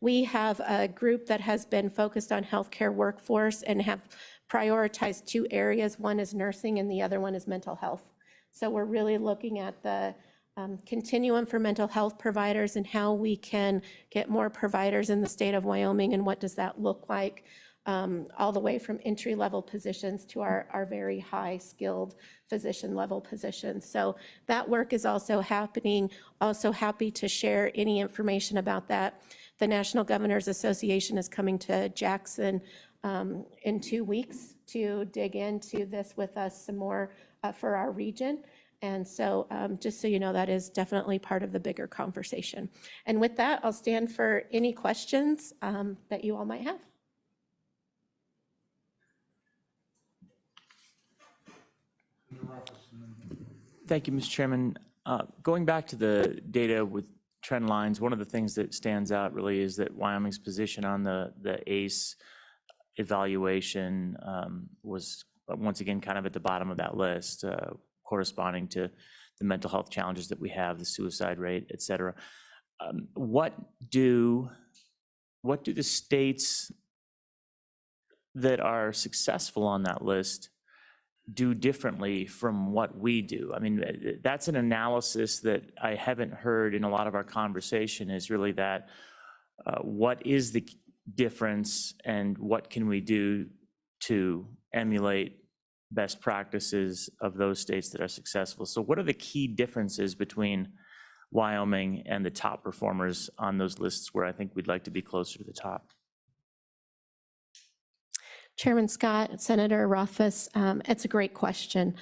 We have a group that has been focused on healthcare workforce and have prioritized 2 areas. One is nursing and the other one is mental health. So we're really looking at the continuum for mental health providers and how we can get more providers in the state of Wyoming, and what does that look like, all the way from entry-level positions to our very high-skilled physician-level positions. So that work is also happening. Also happy to share any information about that. The National Governors Association is coming to Jackson in 2 weeks to dig into this with us some more for our region. And so just so you know, that is definitely part of the bigger conversation. And with that, I'll stand for any questions that you all might have. Thank you, Mr. Chairman. Going back to the data with trend lines, one of the things that stands out really is that Wyoming's position on the ACE evaluation was once again kind of at the bottom of that list, corresponding to the mental health challenges that we have, the suicide rate, et cetera. What do what do the states that are successful on that list do differently from what we do? I mean, that's an analysis that I haven't heard in a lot of our conversation, is really that what is the difference and what can we do to emulate best practices of those states that are successful? So what are the key differences between Wyoming and the top performers on those lists where I think we'd like to be closer to the top? Chairman Scott, Senator Rothfuss, it's a great question.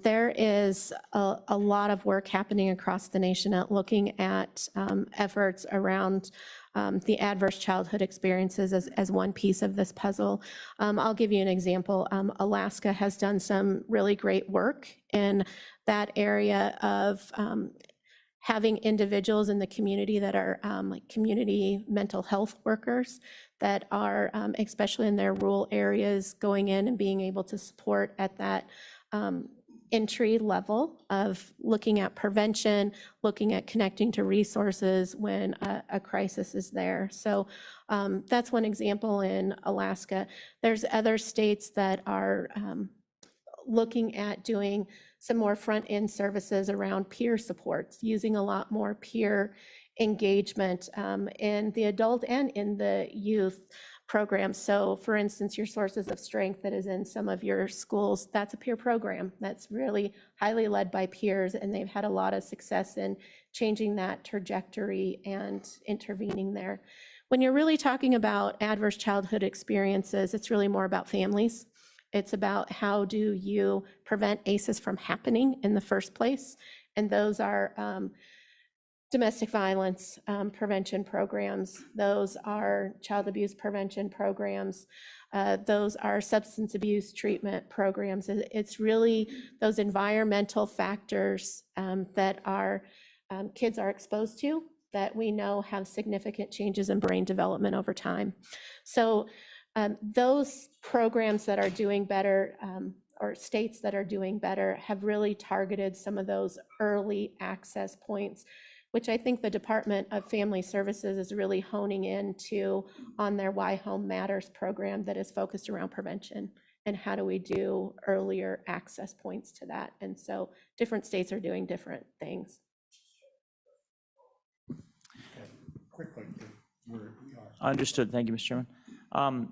There is a lot of work happening across the nation at looking at efforts around the adverse childhood experiences as one piece of this puzzle. I'll give you an example. Alaska has done some really great work in that area of having individuals in the community that are like community mental health workers that are, especially in their rural areas, going in and being able to support at that entry level of looking at prevention, looking at connecting to resources when a crisis is there. So that's one example in Alaska. There's other states that are looking at doing some more front-end services around peer supports, using a lot more peer engagement in the adult and in the youth programs. So for instance, your Sources of Strength that is in some of your schools, that's a peer program that's really highly led by peers, and they've had a lot of success in changing that trajectory and intervening there. When you're really talking about adverse childhood experiences, it's really more about families. It's about how do you prevent ACEs from happening in the first place, and those are domestic violence prevention programs. Those are child abuse prevention programs. Those are substance abuse treatment programs. It's really those environmental factors that our kids are exposed to that we know have significant changes in brain development over time. So those programs that are doing better or states that are doing better have really targeted some of those early access points, which I think the Department of Family Services is really honing into on their Why Home Matters program that is focused around prevention and how do we do earlier access points to that. And so different states are doing different things. Quickly, where we are. Understood. Thank you, Mr. Chairman.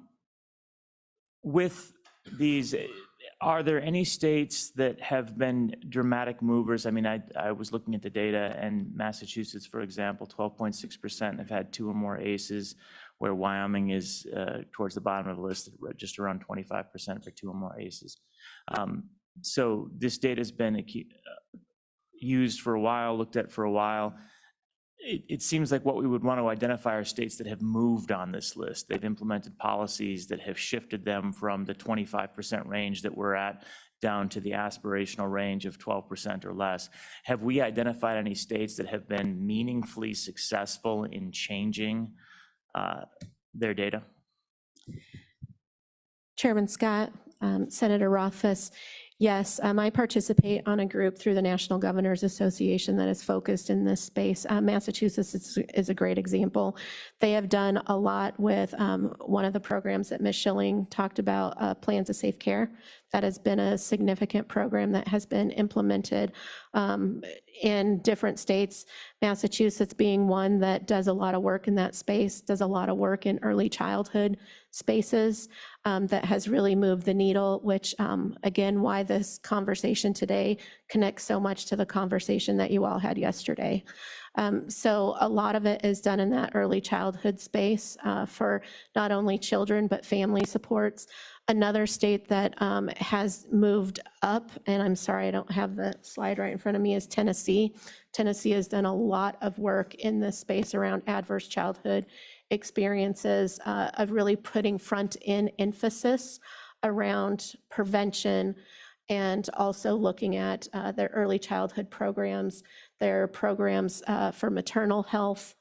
With these, are there any states that have been dramatic movers? I mean, I was looking at the data, and Massachusetts, for example, 12.6% have had 2 or more ACEs, where Wyoming is towards the bottom of the list, just around 25% for 2 or more ACEs. So this data has been used for a while, looked at for a while. It seems like what we would want to identify are states that have moved on this list. They've implemented policies that have shifted them from the 25% range that we're at down to the aspirational range of 12% or less. Have we identified any states that have been meaningfully successful in changing their data? Chairman Scott, Senator Rothfuss, yes, I participate on a group through the National Governors Association that is focused in this space. Massachusetts is a great example. They have done a lot with one of the programs that Ms. Schilling talked about, Plans of Safe Care. That has been a significant program that has been implemented in different states, Massachusetts being one that does a lot of work in that space, does a lot of work in early childhood spaces that has really moved the needle, which again, why this conversation today connects so much to the conversation that you all had yesterday. So a lot of it is done in that early childhood space for not only children, but family supports. Another state that has moved up, and I'm sorry, I don't have the slide right in front of me, is Tennessee. Tennessee has done a lot of work in this space around adverse childhood experiences of really putting front-end emphasis around prevention and also looking at their early childhood programs, their programs for maternal health,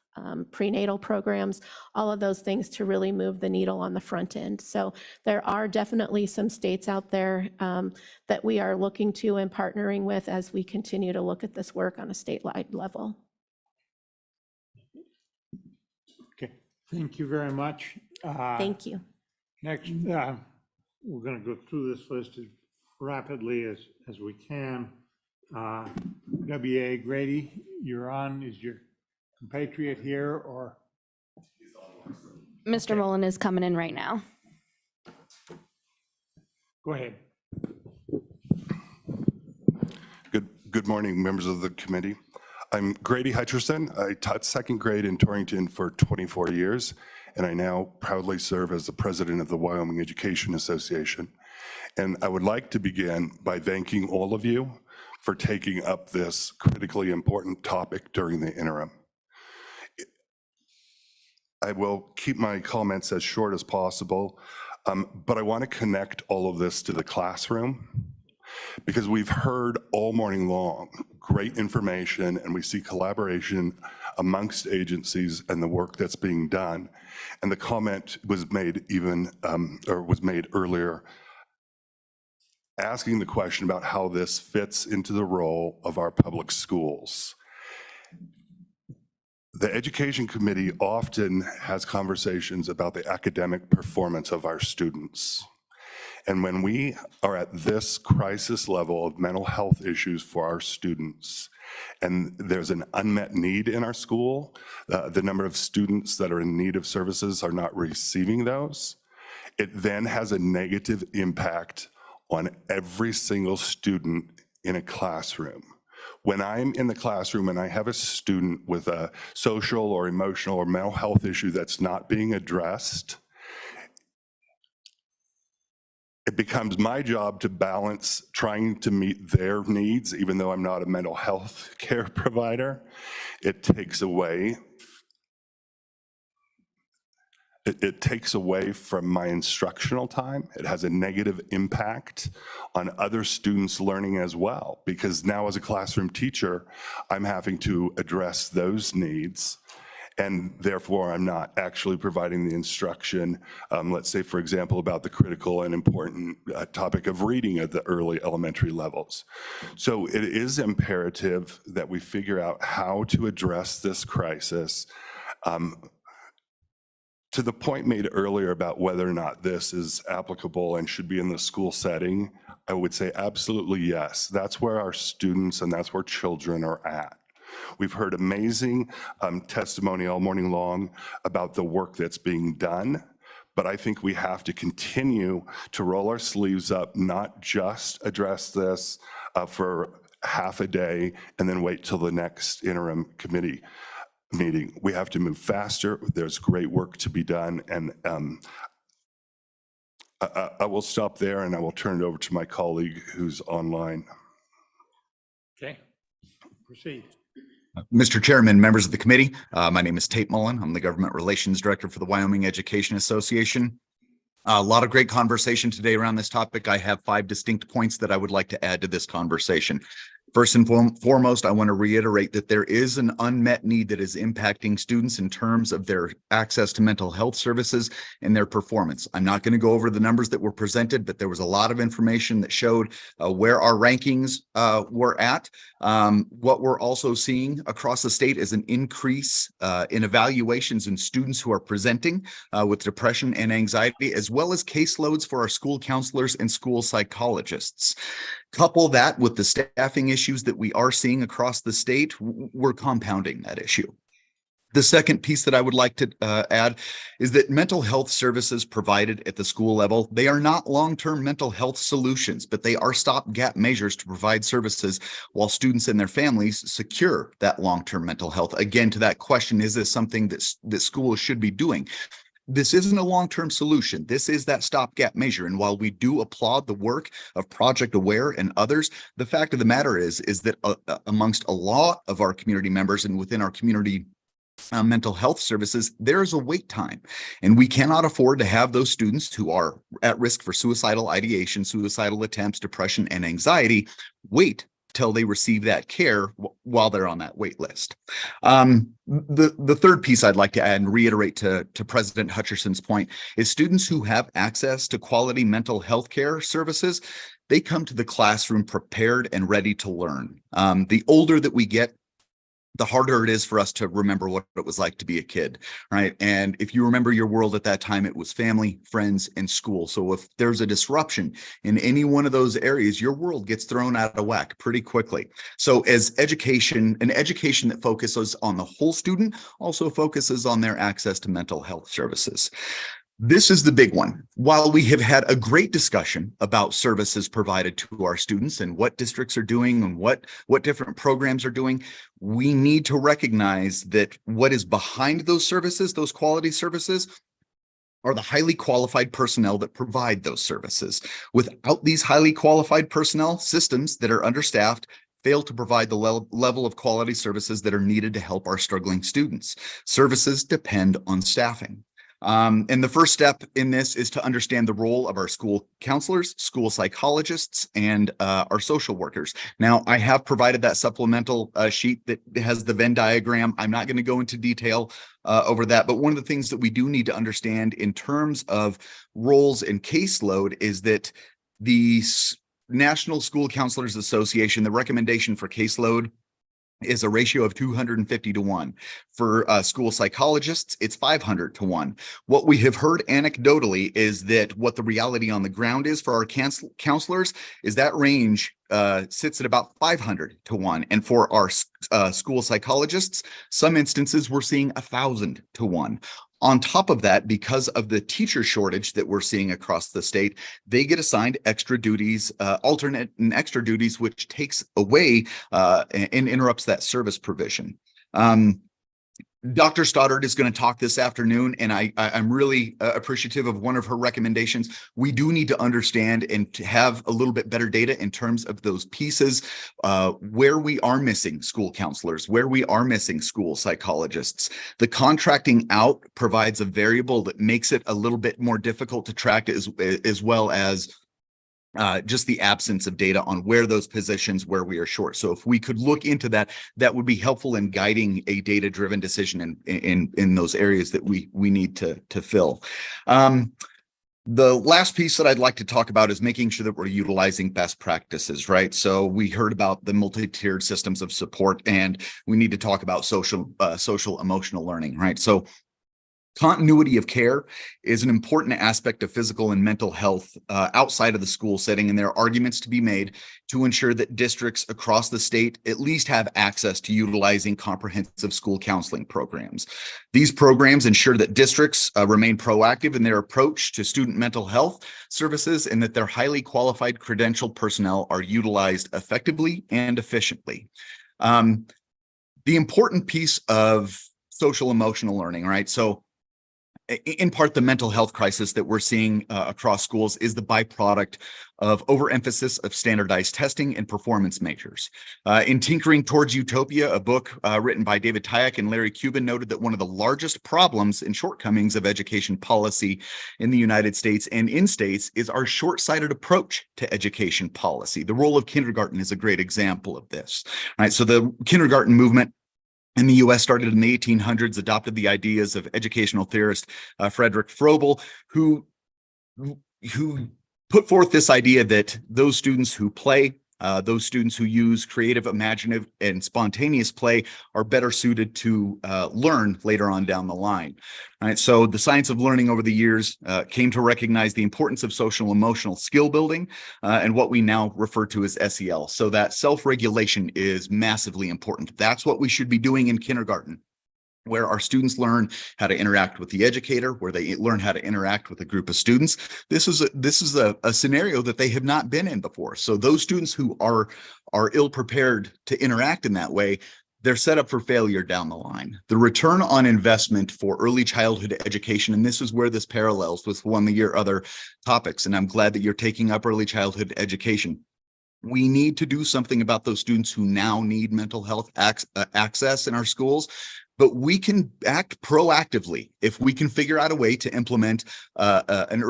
prenatal programs, all of those things to really move the needle on the front end. So there are definitely some states out there that we are looking to and partnering with as we continue to look at this work on a statewide level. Okay, Thank you very much. Thank you. Next, we're going to go through this list as rapidly as we can. W.A. Grady, you're on. Is your compatriot here or? Mr. Mullen is coming in right now. Go ahead. Good morning, members of the committee. I'm Grady Hutcherson. I taught second grade in Torrington for 24 years, and I now proudly serve as the president of the Wyoming Education Association. And I would like to begin by thanking all of you for taking up this critically important topic during the interim. I will keep my comments as short as possible, but I want to connect all of this to the classroom, because we've heard all morning long great information, and we see collaboration amongst agencies and the work that's being done. And the comment was made was made earlier, asking the question about how this fits into the role of our public schools. The Education Committee often has conversations about the academic performance of our students. And when we are at this crisis level of mental health issues for our students, and there's an unmet need in our school, the number of students that are in need of services are not receiving those, it then has a negative impact on every single student in a classroom. When I'm in the classroom and I have a student with a social or emotional or mental health issue that's not being addressed, it becomes my job to balance trying to meet their needs, even though I'm not a mental health care provider. It takes away from my instructional time. It has a negative impact on other students' learning as well, because now as a classroom teacher, I'm having to address those needs, and therefore I'm not actually providing the instruction, let's say, for example, about the critical and important topic of reading at the early elementary levels. So it is imperative that we figure out how to address this crisis. To the point made earlier about whether or not this is applicable and should be in the school setting, I would say absolutely yes. That's where our students and that's where children are at. We've heard amazing testimony all morning long about the work that's being done, but I think we have to continue to roll our sleeves up, not just address this for half a day and then wait till the next interim committee meeting. We have to move faster. There's great work to be done, and I will stop there and I will turn it over to my colleague who's online. Okay, proceed. Mr. Chairman, members of the committee, my name is Tate Mullen. I'm the Government Relations Director for the Wyoming Education Association. A lot of great conversation today around this topic. I have 5 distinct points that I would like to add to this conversation. First and foremost, I want to reiterate that there is an unmet need that is impacting students in terms of their access to mental health services and their performance. I'm not going to go over the numbers that were presented, but there was a lot of information that showed where our rankings were at. What we're also seeing across the state is an increase in evaluations in students who are presenting with depression and anxiety, as well as caseloads for our school counselors and school psychologists. Couple that with the staffing issues that we are seeing across the state, we're compounding that issue. The second piece that I would like to add is that mental health services provided at the school level, they are not long-term mental health solutions, but they are stopgap measures to provide services while students and their families secure that long-term mental health. Again, to that question, is this something that schools should be doing? This isn't a long-term solution. This is that stopgap measure. And while we do applaud the work of Project Aware and others, the fact of the matter is that amongst a lot of our community members and within our community mental health services, there is a wait time. And we cannot afford to have those students who are at risk for suicidal ideation, suicidal attempts, depression, and anxiety wait till they receive that care while they're on that wait list. The third piece I'd like to add and reiterate to President Hutcherson's point is students who have access to quality mental health care services, they come to the classroom prepared and ready to learn. The older that we get, the harder it is for us to remember what it was like to be a kid, right? And if you remember your world at that time, it was family, friends, and school. So if there's a disruption in any one of those areas, your world gets thrown out of whack pretty quickly. So as education, an education that focuses on the whole student also focuses on their access to mental health services. This is the big one. While we have had a great discussion about services provided to our students and what districts are doing and what different programs are doing, we need to recognize that what is behind those services, those quality services, are the highly qualified personnel that provide those services. Without these highly qualified personnel, systems that are understaffed fail to provide the level of quality services that are needed to help our struggling students. Services depend on staffing. And the first step in this is to understand the role of our school counselors, school psychologists, and our social workers. Now, I have provided that supplemental sheet that has the Venn diagram. I'm not going to go into detail over that, but one of the things that we do need to understand in terms of roles and caseload is that the National School Counselors Association, the recommendation for caseload is a ratio of 250 to 1. For school psychologists, it's 500 to 1. What we have heard anecdotally is that what the reality on the ground is for our counselors is that range sits at about 500 to 1. And for our school psychologists, some instances we're seeing 1,000 to 1. On top of that, because of the teacher shortage that we're seeing across the state, they get assigned extra duties, alternate and extra duties, which takes away and interrupts that service provision. Dr. Stoddard is going to talk this afternoon, and I'm really appreciative of one of her recommendations. We do need to understand and to have a little bit better data in terms of those pieces, where we are missing school counselors, where we are missing school psychologists. The contracting out provides a variable that makes it a little bit more difficult to track, as well as just the absence of data on where those positions where we are short. So if we could look into that, that would be helpful in guiding a data-driven decision in those areas that we need to fill. The last piece that I'd like to talk about is making sure that we're utilizing best practices, right? So we heard about the multi-tiered systems of support, and we need to talk about social emotional learning, right? So continuity of care is an important aspect of physical and mental health outside of the school setting, and there are arguments to be made to ensure that districts across the state at least have access to utilizing comprehensive school counseling programs. These programs ensure that districts remain proactive in their approach to student mental health services, and that their highly qualified credentialed personnel are utilized effectively and efficiently. The important piece of social emotional learning, right? So in part, the mental health crisis that we're seeing across schools is the byproduct of overemphasis of standardized testing and performance measures. In Tinkering Towards Utopia, a book written by David Tyack and Larry Cuban, noted that one of the largest problems and shortcomings of education policy in the United States and in states is our short-sighted approach to education policy. The role of kindergarten is a great example of this. All right, so the kindergarten movement in the U.S. started in the 1800s, adopted the ideas of educational theorist Frederick Froebel, who put forth this idea that those students who play, those students who use creative, imaginative, and spontaneous play are better suited to learn later on down the line. All right, so the science of learning over the years came to recognize the importance of social emotional skill building and what we now refer to as SEL. So that self-regulation is massively important. That's what we should be doing in kindergarten, where our students learn how to interact with the educator, where they learn how to interact with a group of students. This is a scenario that they have not been in before. So those students who are ill-prepared to interact in that way, they're set up for failure down the line. The return on investment for early childhood education, and this is where this parallels with one of your other topics, and I'm glad that you're taking up early childhood education. We need to do something about those students who now need mental health access in our schools. but we can act proactively if we can figure out a way to implement an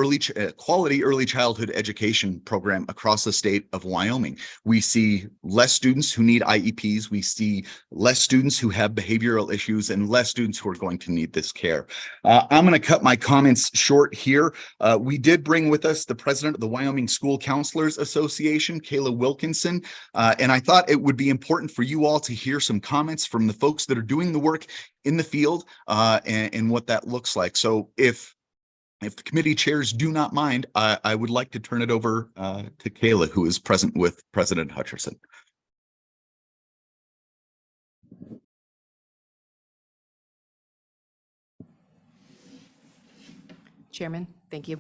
quality early childhood education program across the state of Wyoming. We see less students who need IEPs. We see less students who have behavioral issues and less students who are going to need this care. I'm going to cut my comments short here. We did bring with us the president of the Wyoming School Counselors Association, Kayla Wilkinson, and I thought it would be important for you all to hear some comments from the folks that are doing the work in the field and what that looks like. So if the committee chairs do not mind, I would like to turn it over to Kayla, who is present with President Hutcherson. Chairman, thank you.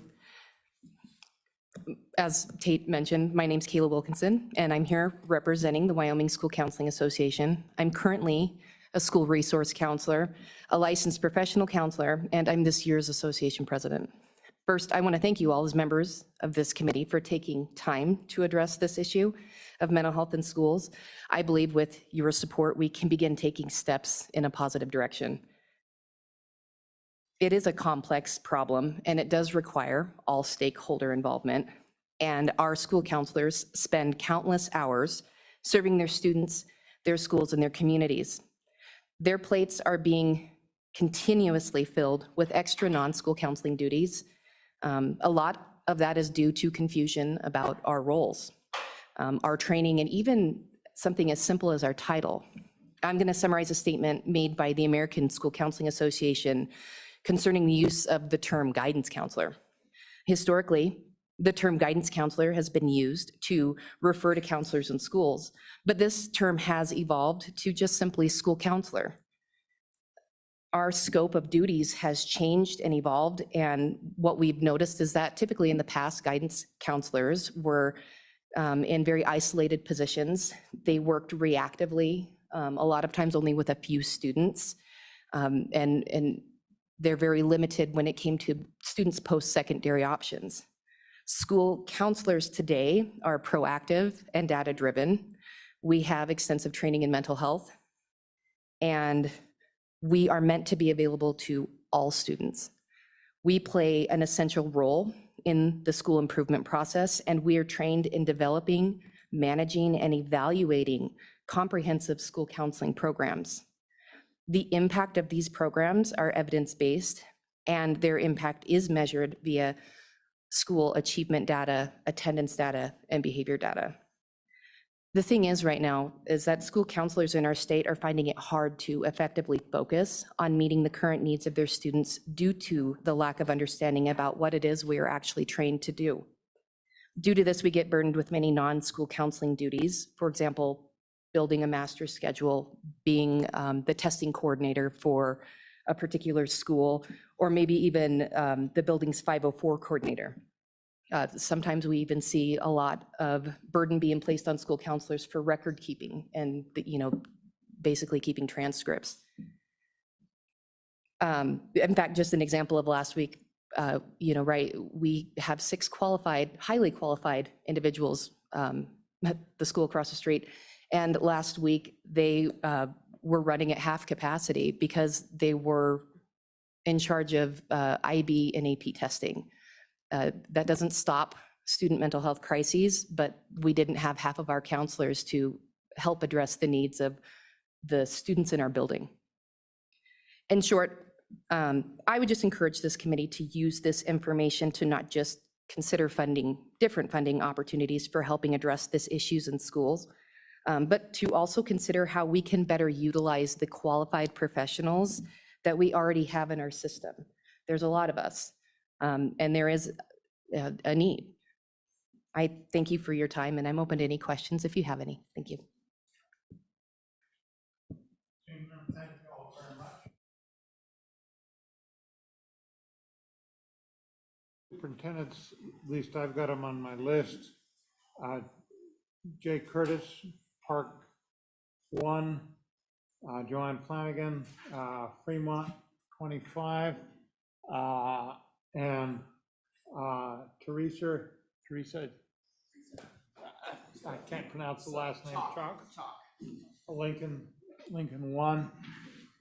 As Tate mentioned, my name's Kayla Wilkinson, and I'm here representing the Wyoming School Counseling Association. I'm currently a school resource counselor, a licensed professional counselor, and I'm this year's association president. First, I want to thank you all as members of this committee for taking time to address this issue of mental health in schools. I believe with your support, we can begin taking steps in a positive direction. It is a complex problem, and it does require all stakeholder involvement. And our school counselors spend countless hours serving their students, their schools, and their communities. Their plates are being continuously filled with extra non-school counseling duties. A lot of that is due to confusion about our roles, our training, and even something as simple as our title. I'm going to summarize a statement made by the American School Counseling Association concerning the use of the term guidance counselor. Historically, the term guidance counselor has been used to refer to counselors in schools, but this term has evolved to just simply school counselor. Our scope of duties has changed and evolved, and what we've noticed is that typically in the past, guidance counselors were in very isolated positions. They worked reactively, a lot of times only with a few students, and they're very limited when it came to students' post-secondary options. School counselors today are proactive and data-driven. We have extensive training in mental health, and we are meant to be available to all students. We play an essential role in the school improvement process, and we are trained in developing, managing, and evaluating comprehensive school counseling programs. The impact of these programs are evidence-based, and their impact is measured via school achievement data, attendance data, and behavior data. The thing is right now is that school counselors in our state are finding it hard to effectively focus on meeting the current needs of their students due to the lack of understanding about what it is we are actually trained to do. Due to this, we get burdened with many non-school counseling duties. For example, building a master schedule, being the testing coordinator for a particular school, or maybe even the building's 504 coordinator. Sometimes we even see a lot of burden being placed on school counselors for record keeping and, basically keeping transcripts. In fact, just an example of last week, we have 6 highly qualified individuals at the school across the street. And last week, they were running at half capacity because they were in charge of IB and AP testing. That doesn't stop student mental health crises, but we didn't have half of our counselors to help address the needs of the students in our building. In short, I would just encourage this committee to use this information to not just consider different funding opportunities for helping address these issues in schools, but to also consider how we can better utilize the qualified professionals that we already have in our system. There's a lot of us, and there is a need. I thank you for your time, and I'm open to any questions if you have any. Thank you. Thank you all very much. Superintendents, at least I've got them on my list. Jay Curtis, Park 1, Joanne Flanagan, Fremont 25, and Teresa, I can't pronounce the last name, Lincoln 1,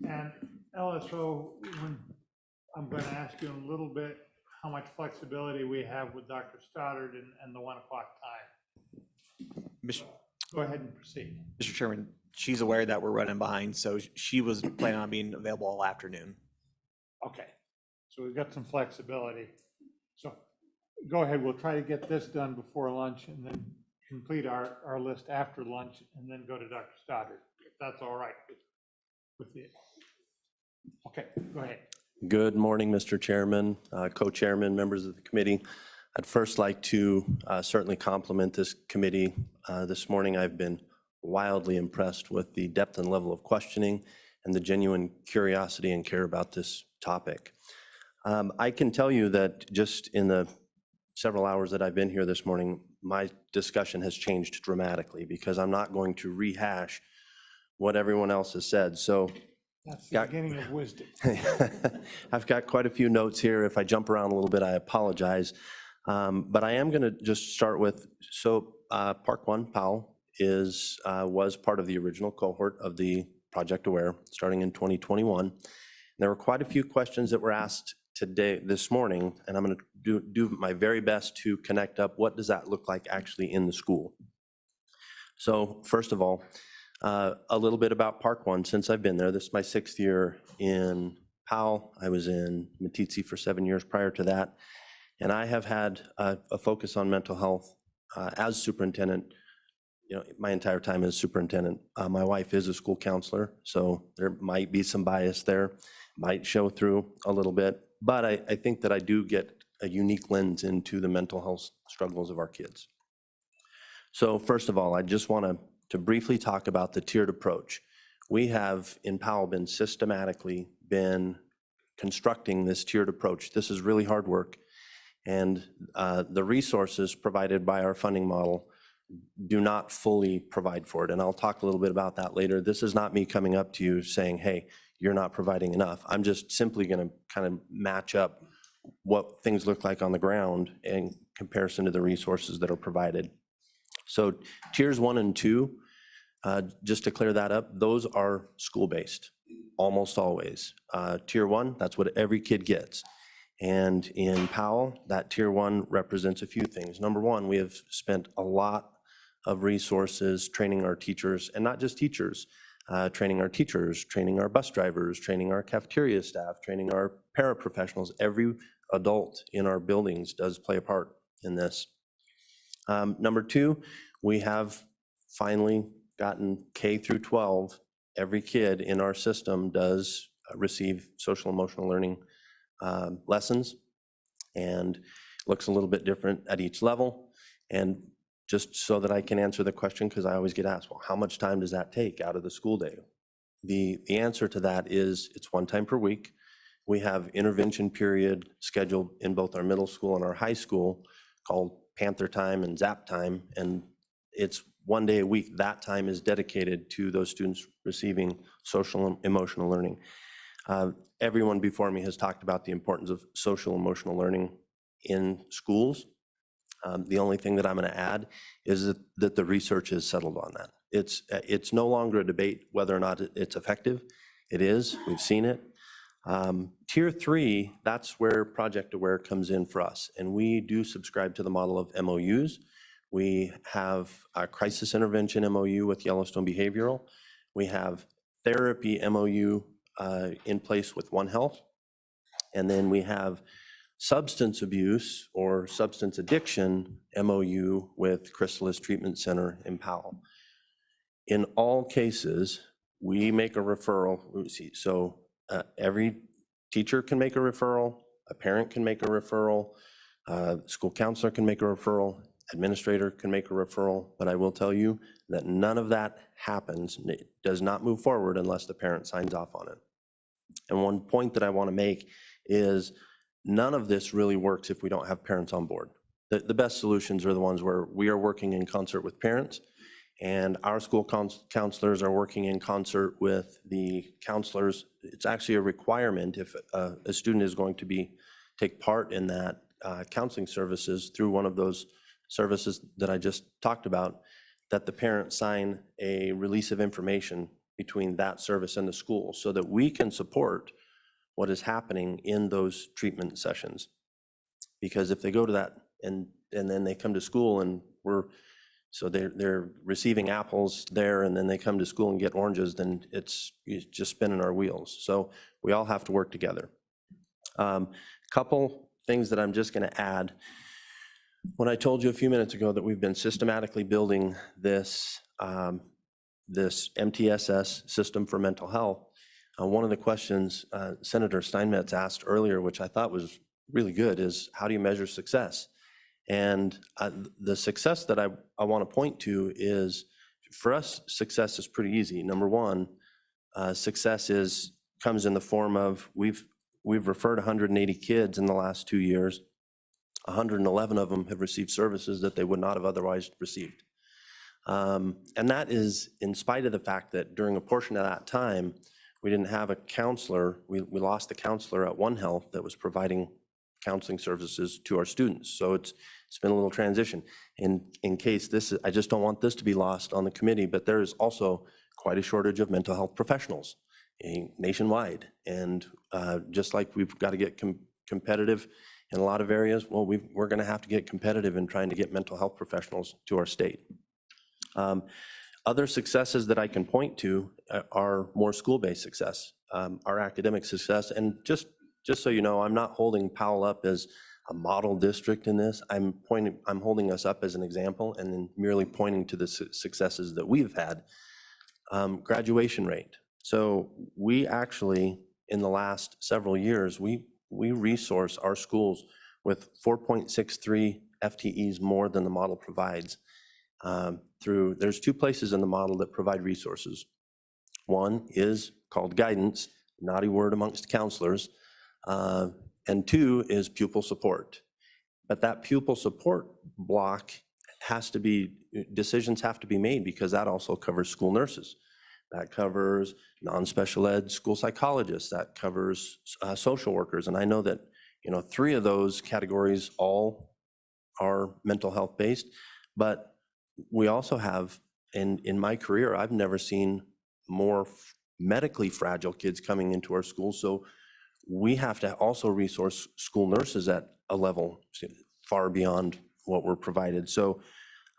And LSO, I'm going to ask you in a little bit how much flexibility we have with Dr. Stoddard and the 1 o'clock time. Go ahead and proceed. Mr. Chairman, she's aware that we're running behind, so she was planning on being available all afternoon. Okay, so we've got some flexibility. So go ahead, we'll try to get this done before lunch and then complete our list after lunch and then go to Dr. Stoddard, if that's all right with you. Okay, go ahead. Good morning, Mr. Chairman, co-chairman, members of the committee. I'd first like to certainly compliment this committee. This morning, I've been wildly impressed with the depth and level of questioning and the genuine curiosity and care about this topic. I can tell you that just in the several hours that I've been here this morning, my discussion has changed dramatically because I'm not going to rehash what everyone else has said. So that's the beginning of wisdom. I've got quite a few notes here. If I jump around a little bit, I apologize. But I am going to just start with, so Park One Powell was part of the original cohort of the Project Aware starting in 2021. And there were quite a few questions that were asked this morning, and I'm going to do my very best to connect up what does that look like actually in the school. So first of all, a little bit about Park One since I've been there. This is my 6th year in Powell. I was in Meeteetse for 7 years prior to that. And I have had a focus on mental health as superintendent, my entire time as superintendent. My wife is a school counselor, so there might be some bias there, might show through a little bit. But I think that I do get a unique lens into the mental health struggles of our kids. So first of all, I just want to briefly talk about the tiered approach. We have in Powell been systematically constructing this tiered approach. This is really hard work. And the resources provided by our funding model do not fully provide for it. And I'll talk a little bit about that later. This is not me coming up to you saying, hey, you're not providing enough. I'm just simply going to kind of match up what things look like on the ground in comparison to the resources that are provided. So tiers 1 and 2, just to clear that up, those are school-based, almost always. Tier 1, that's what every kid gets. And in Powell, that tier 1 represents a few things. Number one, we have spent a lot of resources training our teachers, and not just teachers, training our teachers, training our bus drivers, training our cafeteria staff, training our paraprofessionals. Every adult in our buildings does play a part in this. Number 2, we have finally gotten K through 12. Every kid in our system does receive social emotional learning lessons, and looks a little bit different at each level. And just so that I can answer the question, because I always get asked, well, how much time does that take out of the school day? The answer to that is it's 1 time per week. We have intervention period scheduled in both our middle school and our high school called Panther Time and Zap Time, and it's 1 day a week. That time is dedicated to those students receiving social and emotional learning. Everyone before me has talked about the importance of social emotional learning in schools. The only thing that I'm going to add is that the research is settled on that. It's no longer a debate whether or not it's effective. It is. We've seen it. Tier 3, that's where Project Aware comes in for us, and we do subscribe to the model of MOUs. We have a crisis intervention MOU with Yellowstone Behavioral. We have therapy MOU in place with One Health. And then we have substance abuse or substance addiction MOU with Chrysalis Treatment Center in Powell. In all cases, we make a referral. So every teacher can make a referral, a parent can make a referral, school counselor can make a referral, administrator can make a referral, but I will tell you that none of that happens. It does not move forward unless the parent signs off on it. And one point that I want to make is none of this really works if we don't have parents on board. The best solutions are the ones where we are working in concert with parents, and our school counselors are working in concert with the counselors. It's actually a requirement if a student is going to take part in that counseling services through one of those services that I just talked about, that the parent sign a release of information between that service and the school so that we can support what is happening in those treatment sessions. Because if they go to that and then they come to school and they're receiving apples there and then they come to school and get oranges, then it's just spinning our wheels. So we all have to work together. Couple things that I'm just going to add. When I told you a few minutes ago that we've been systematically building this MTSS system for mental health, one of the questions Senator Steinmetz asked earlier, which I thought was really good, is how do you measure success? And the success that I want to point to is, for us, success is pretty easy. Number one, success comes in the form of we've referred 180 kids in the last 2 years. 111 of them have received services that they would not have otherwise received. And that is in spite of the fact that during a portion of that time, we didn't have a counselor. We lost the counselor at One Health that was providing counseling services to our students. So it's been a little transition. In case I just don't want this to be lost on the committee, but there is also quite a shortage of mental health professionals nationwide. And just like we've got to get competitive in a lot of areas, well, we're going to have to get competitive in trying to get mental health professionals to our state. Other successes that I can point to are more school-based success, our academic success. And just so you know, I'm not holding Powell up as a model district in this. I'm holding us up as an example and then merely pointing to the successes that we've had. Graduation rate. So we actually, in the last several years, we resource our schools with 4.63 FTEs more than the model provides. There's two places in the model that provide resources. One is called guidance, naughty word amongst counselors, and two is pupil support. But that pupil support block decisions have to be made because that also covers school nurses. That covers non-special ed school psychologists, that covers social workers. And I know that, 3 of those categories all are mental health based, but we also have, in my career, I've never seen more medically fragile kids coming into our schools. So we have to also resource school nurses at a level far beyond what we're provided. So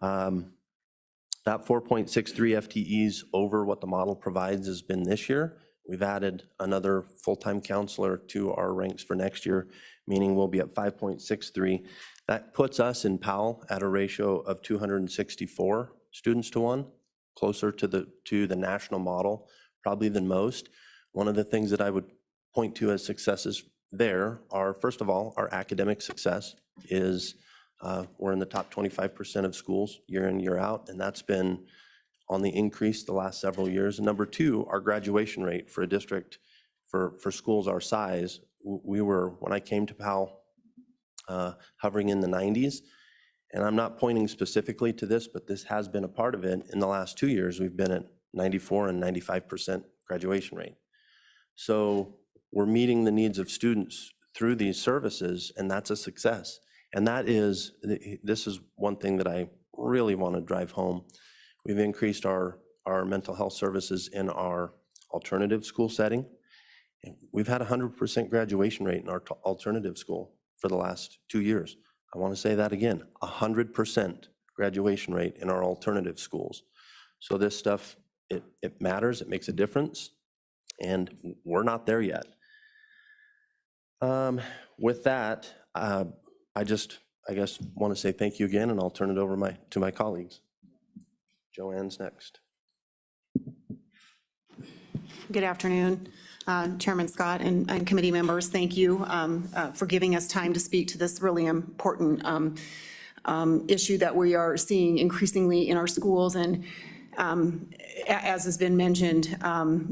that 4.63 FTEs over what the model provides has been this year. We've added another full-time counselor to our ranks for next year, meaning we'll be at 5.63. That puts us in Powell at a ratio of 264 students to 1, closer to the national model, probably than most. One of the things that I would point to as successes there are, first of all, our academic success is we're in the top 25% of schools year in, year out, and that's been on the increase the last several years. And number two, our graduation rate for a district, for schools our size, we were, when I came to Powell, hovering in the 90s. And I'm not pointing specifically to this, but this has been a part of it. In the last 2 years, we've been at 94 and 95% graduation rate. So we're meeting the needs of students through these services, and that's a success. And this is one thing that I really want to drive home. We've increased our mental health services in our alternative school setting. And we've had 100% graduation rate in our alternative school for the last 2 years. I want to say that again, 100% graduation rate in our alternative schools. So this stuff, it matters, it makes a difference, and we're not there yet. With that, I guess want to say thank you again, and I'll turn it over to my colleagues. Joanne's next. Good afternoon, Chairman Scott and committee members. Thank you for giving us time to speak to this really important issue that we are seeing increasingly in our schools. And as has been mentioned,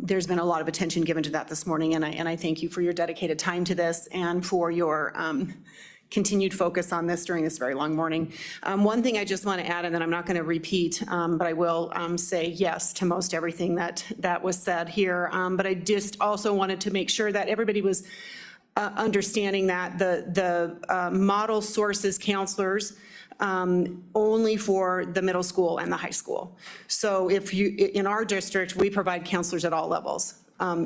there's been a lot of attention given to that this morning, and I thank you for your dedicated time to this and for your continued focus on this during this very long morning. One thing I just want to add, and then I'm not going to repeat, but I will say yes to most everything that was said here. But I just also wanted to make sure that everybody was understanding that the model sources counselors only for the middle school and the high school. So if you, in our district, we provide counselors at all levels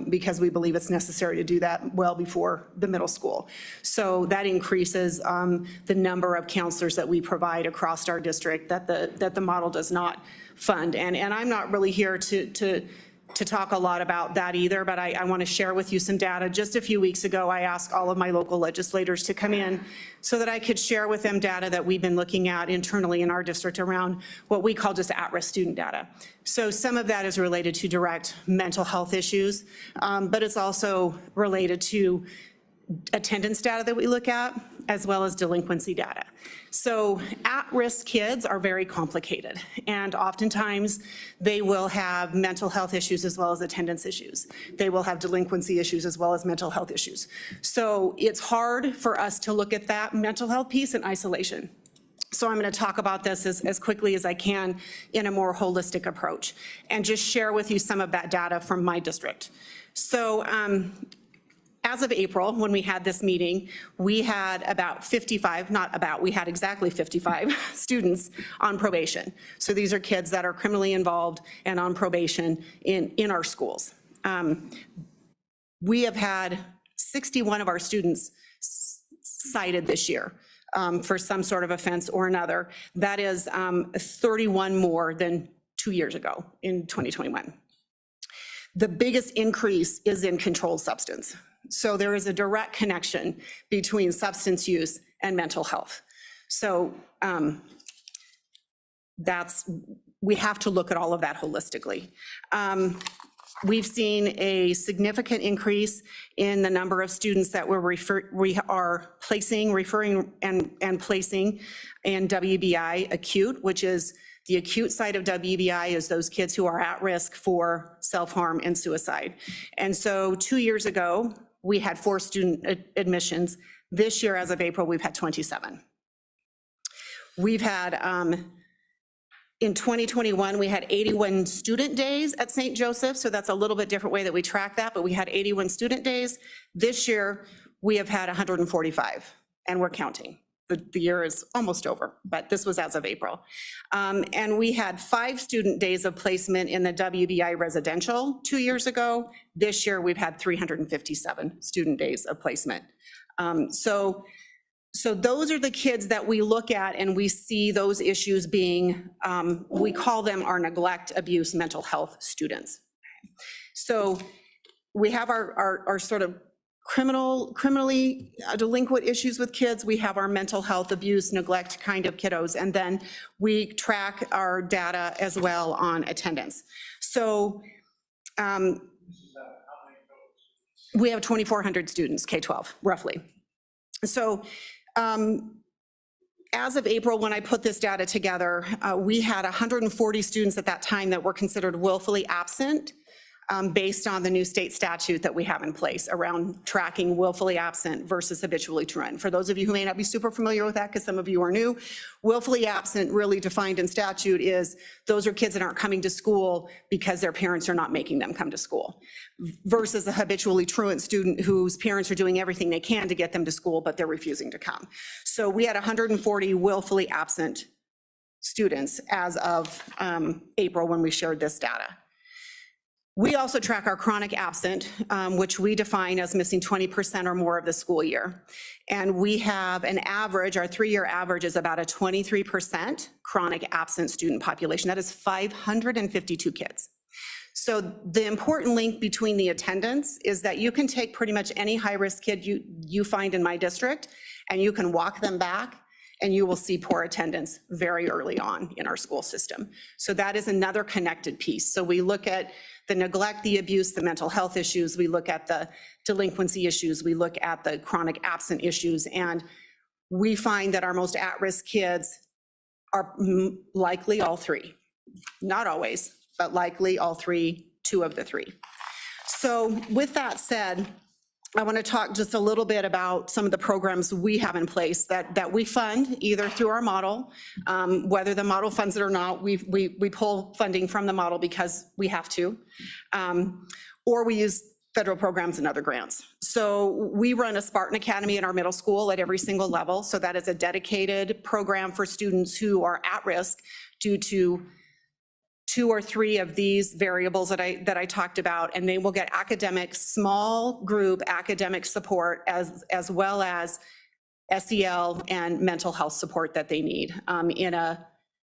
because we believe it's necessary to do that well before the middle school. So that increases the number of counselors that we provide across our district that the model does not fund. And I'm not really here to talk a lot about that either, but I want to share with you some data. Just a few weeks ago, I asked all of my local legislators to come in so that I could share with them data that we've been looking at internally in our district around what we call just at-risk student data. So some of that is related to direct mental health issues, but it's also related to attendance data that we look at, as well as delinquency data. So at-risk kids are very complicated, and oftentimes they will have mental health issues as well as attendance issues. They will have delinquency issues as well as mental health issues. So it's hard for us to look at that mental health piece in isolation. So I'm going to talk about this as quickly as I can in a more holistic approach and just share with you some of that data from my district. So as of April, when we had this meeting, we had about 55, not about, we had exactly 55 students on probation. So these are kids that are criminally involved and on probation in our schools. We have had 61 of our students cited this year for some sort of offense or another. That is 31 more than 2 years ago in 2021. The biggest increase is in controlled substance. So there is a direct connection between substance use and mental health. So we have to look at all of that holistically. We've seen a significant increase in the number of students that we are referring and placing in WBI acute, which is the acute side of WBI is those kids who are at risk for self-harm and suicide. And so 2 years ago, we had 4 student admissions. This year, as of April, we've had 27. We've had, in 2021, we had 81 student days at St. Joseph, so that's a little bit different way that we track that, but we had 81 student days. This year, we have had 145, and we're counting. The year is almost over, but this was as of April. And we had 5 student days of placement in the WBI residential 2 years ago. This year, we've had 357 student days of placement. So those are the kids that we look at and we see those issues being, we call them our neglect, abuse, mental health students. So we have our sort of criminally delinquent issues with kids. We have our mental health, abuse, neglect kind of kiddos, and then we track our data as well on attendance. So we have 2,400 students, K-12, roughly. So as of April, when I put this data together, we had 140 students at that time that were considered willfully absent based on the new state statute that we have in place around tracking willfully absent versus habitually truant. For those of you who may not be super familiar with that, because some of you are new, willfully absent really defined in statute is those are kids that aren't coming to school because their parents are not making them come to school, versus a habitually truant student whose parents are doing everything they can to get them to school, but they're refusing to come. So we had 140 willfully absent students as of April when we shared this data. We also track our chronic absent, which we define as missing 20% or more of the school year. And we have an average, our 3-year average is about a 23% chronic absent student population. That is 552 kids. So the important link between the attendance is that you can take pretty much any high-risk kid you find in my district, and you can walk them back, and you will see poor attendance very early on in our school system. So that is another connected piece. So we look at the neglect, the abuse, the mental health issues, we look at the delinquency issues, we look at the chronic absent issues, and we find that our most at-risk kids are likely all 3. Not always, but likely all 3, 2 of the 3. So with that said, I want to talk just a little bit about some of the programs we have in place that we fund either through our model, whether the model funds it or not, we pull funding from the model because we have to, or we use federal programs and other grants. So we run a Spartan Academy in our middle school at every single level. So that is a dedicated program for students who are at risk due to 2 or 3 of these variables that I talked about, and they will get academic, small group academic support as well as SEL and mental health support that they need in a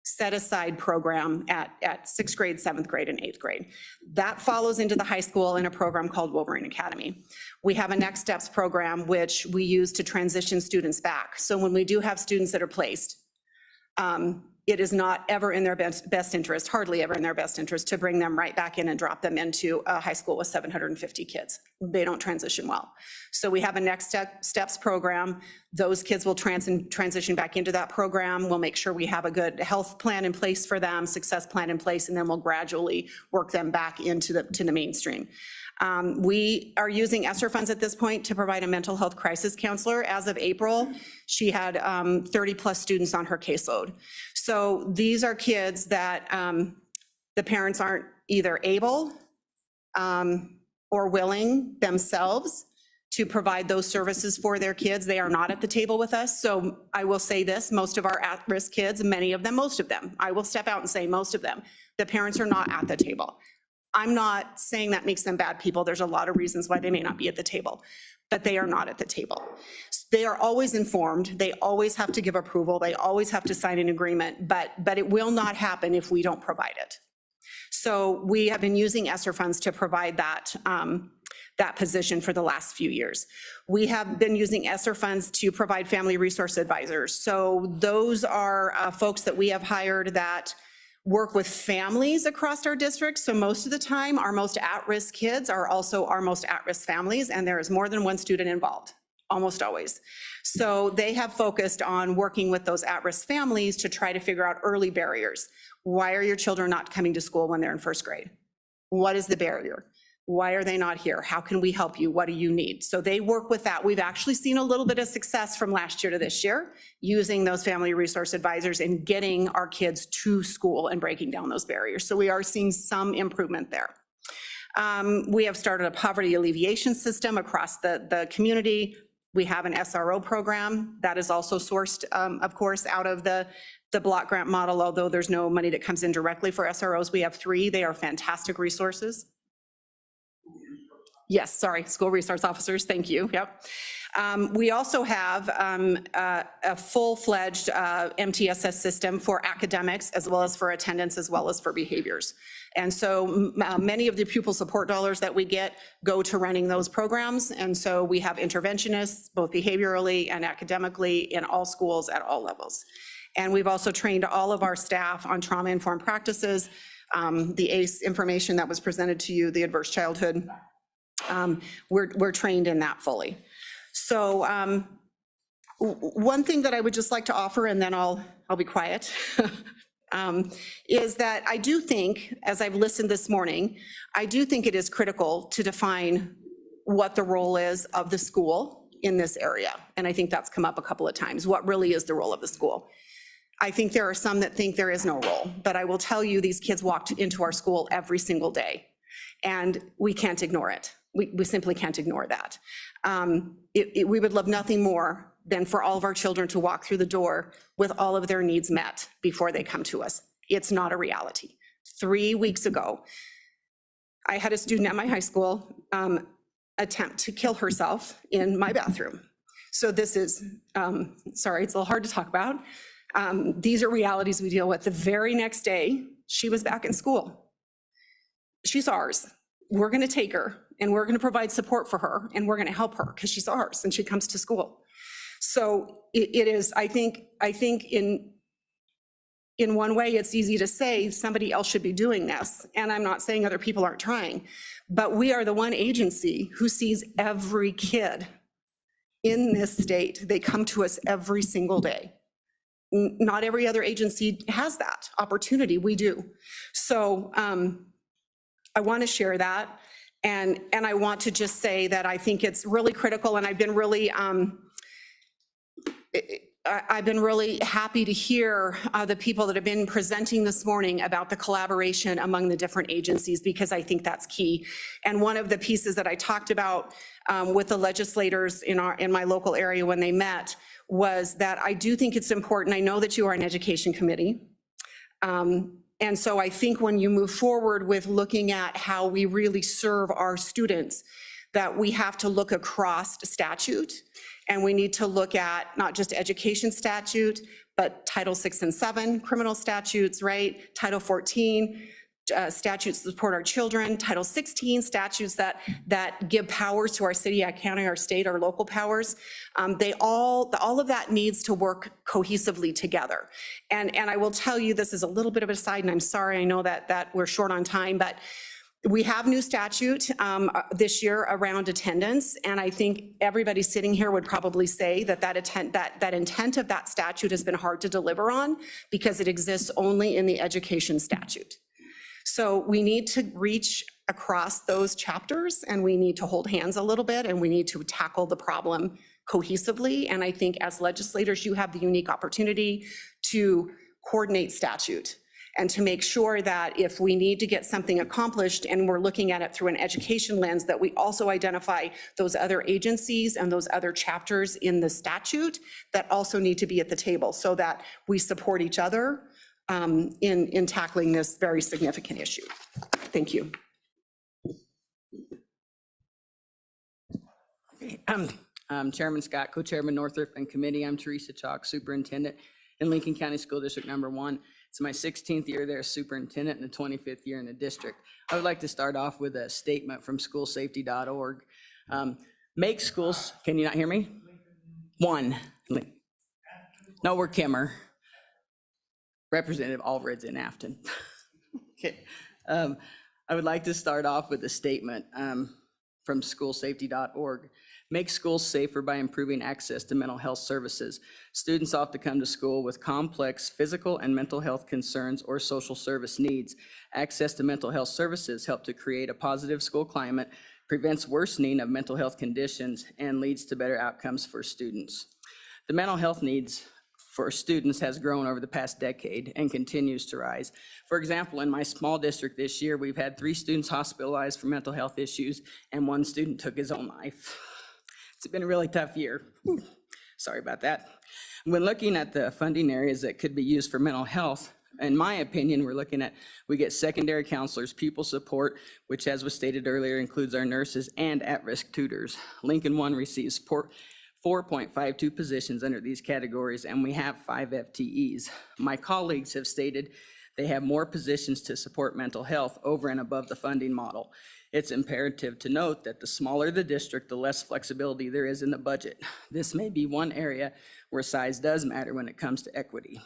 set-aside program at 6th grade, 7th grade, and 8th grade. That follows into the high school in a program called Wolverine Academy. We have a Next Steps program, which we use to transition students back. So when we do have students that are placed, it is not ever in their best interest, hardly ever in their best interest, to bring them right back in and drop them into a high school with 750 kids. They don't transition well. So we have a Next Steps program. Those kids will transition back into that program. We'll make sure we have a good health plan in place for them, success plan in place, and then we'll gradually work them back into the mainstream. We are using ESSER funds at this point to provide a mental health crisis counselor. As of April, she had 30 plus students on her caseload. So these are kids that the parents aren't either able or willing themselves to provide those services for their kids. They are not at the table with us. So I will say this, most of our at-risk kids, many of them, most of them, I will step out and say most of them, the parents are not at the table. I'm not saying that makes them bad people. There's a lot of reasons why they may not be at the table, but they are not at the table. They are always informed. They always have to give approval. They always have to sign an agreement, but it will not happen if we don't provide it. So we have been using ESSER funds to provide that, that position for the last few years. We have been using ESSER funds to provide family resource advisors. So those are folks that we have hired that work with families across our district. So most of the time, our most at-risk kids are also our most at-risk families, and there is more than one student involved, almost always. So they have focused on working with those at-risk families to try to figure out early barriers. Why are your children not coming to school when they're in 1st grade? What is the barrier? Why are they not here? How can we help you? What do you need? So they work with that. We've actually seen a little bit of success from last year to this year using those family resource advisors and getting our kids to school and breaking down those barriers. So we are seeing some improvement there. We have started a poverty alleviation system across the community. We have an SRO program that is also sourced, of course, out of the block grant model, although there's no money that comes in directly for SROs. We have 3. They are fantastic resources. Yes, sorry, school resource officers, thank you, yep. We also have a full-fledged MTSS system for academics as well as for attendance as well as for behaviors. And so many of the pupil support dollars that we get go to running those programs. And so we have interventionists, both behaviorally and academically, in all schools at all levels. And we've also trained all of our staff on trauma-informed practices. The ACE information that was presented to you, the adverse childhood, we're trained in that fully. So one thing that I would just like to offer, and then I'll be quiet, is that I do think, as I've listened this morning, I do think it is critical to define what the role is of the school in this area. And I think that's come up a couple of times. What really is the role of the school? I think there are some that think there is no role, but I will tell you, these kids walked into our school every single day, and we can't ignore it. We simply can't ignore that. We would love nothing more than for all of our children to walk through the door with all of their needs met before they come to us. It's not a reality. 3 weeks ago, I had a student at my high school attempt to kill herself in my bathroom. So this is, sorry, it's a little hard to talk about. These are realities we deal with. The very next day, she was back in school. She's ours. We're going to take her and we're going to provide support for her and we're going to help her because she's ours and she comes to school. So it is, I think in one way, it's easy to say somebody else should be doing this. And I'm not saying other people aren't trying, but we are the one agency who sees every kid in this state. They come to us every single day. Not every other agency has that opportunity. We do. So I want to share that. And I want to just say that I think it's really critical, and I've been really, I've been really happy to hear the people that have been presenting this morning about the collaboration among the different agencies, because I think that's key. And one of the pieces that I talked about with the legislators in my local area when they met was that I do think it's important. I know that you are an education committee. And so I think when you move forward with looking at how we really serve our students, that we have to look across statute, and we need to look at not just education statute, but Title 6 and 7 criminal statutes, right? Title 14 statutes that support our children, Title 16 statutes that give powers to our city, our county, our state, our local powers. All of that needs to work cohesively together. And I will tell you, this is a little bit of a side, and I'm sorry, I know that we're short on time, but we have new statute this year around attendance, and I think everybody sitting here would probably say that intent of that statute has been hard to deliver on because it exists only in the education statute. So we need to reach across those chapters, and we need to hold hands a little bit, and we need to tackle the problem cohesively. And I think as legislators, you have the unique opportunity to coordinate statute and to make sure that if we need to get something accomplished and we're looking at it through an education lens, that we also identify those other agencies and those other chapters in the statute that also need to be at the table so that we support each other in tackling this very significant issue. Thank you. I'm Chairman Scott, Co-Chairman Northrop and Committee. I'm Teresa Chalk, Superintendent in Lincoln County School District number 1. It's my 16th year there as superintendent and the 25th year in the district. I would like to start off with a statement from schoolsafety.org. Make schools, can you not hear me? One. No, we're Kimmer. Representative Allred's in Afton. Okay. I would like to start off with a statement from schoolsafety.org. Make schools safer by improving access to mental health services. Students often come to school with complex physical and mental health concerns or social service needs. Access to mental health services help to create a positive school climate, prevents worsening of mental health conditions, and leads to better outcomes for students. The mental health needs for students has grown over the past decade and continues to rise. For example, in my small district this year, we've had 3 students hospitalized for mental health issues, and 1 student took his own life. It's been a really tough year. Sorry about that. When looking at the funding areas that could be used for mental health, in my opinion, we get secondary counselors, pupil support, which as was stated earlier, includes our nurses and at-risk tutors. Lincoln One receives 4.52 positions under these categories, and we have 5 FTEs. My colleagues have stated they have more positions to support mental health over and above the funding model. It's imperative to note that the smaller the district, the less flexibility there is in the budget. This may be one area where size does matter when it comes to equity.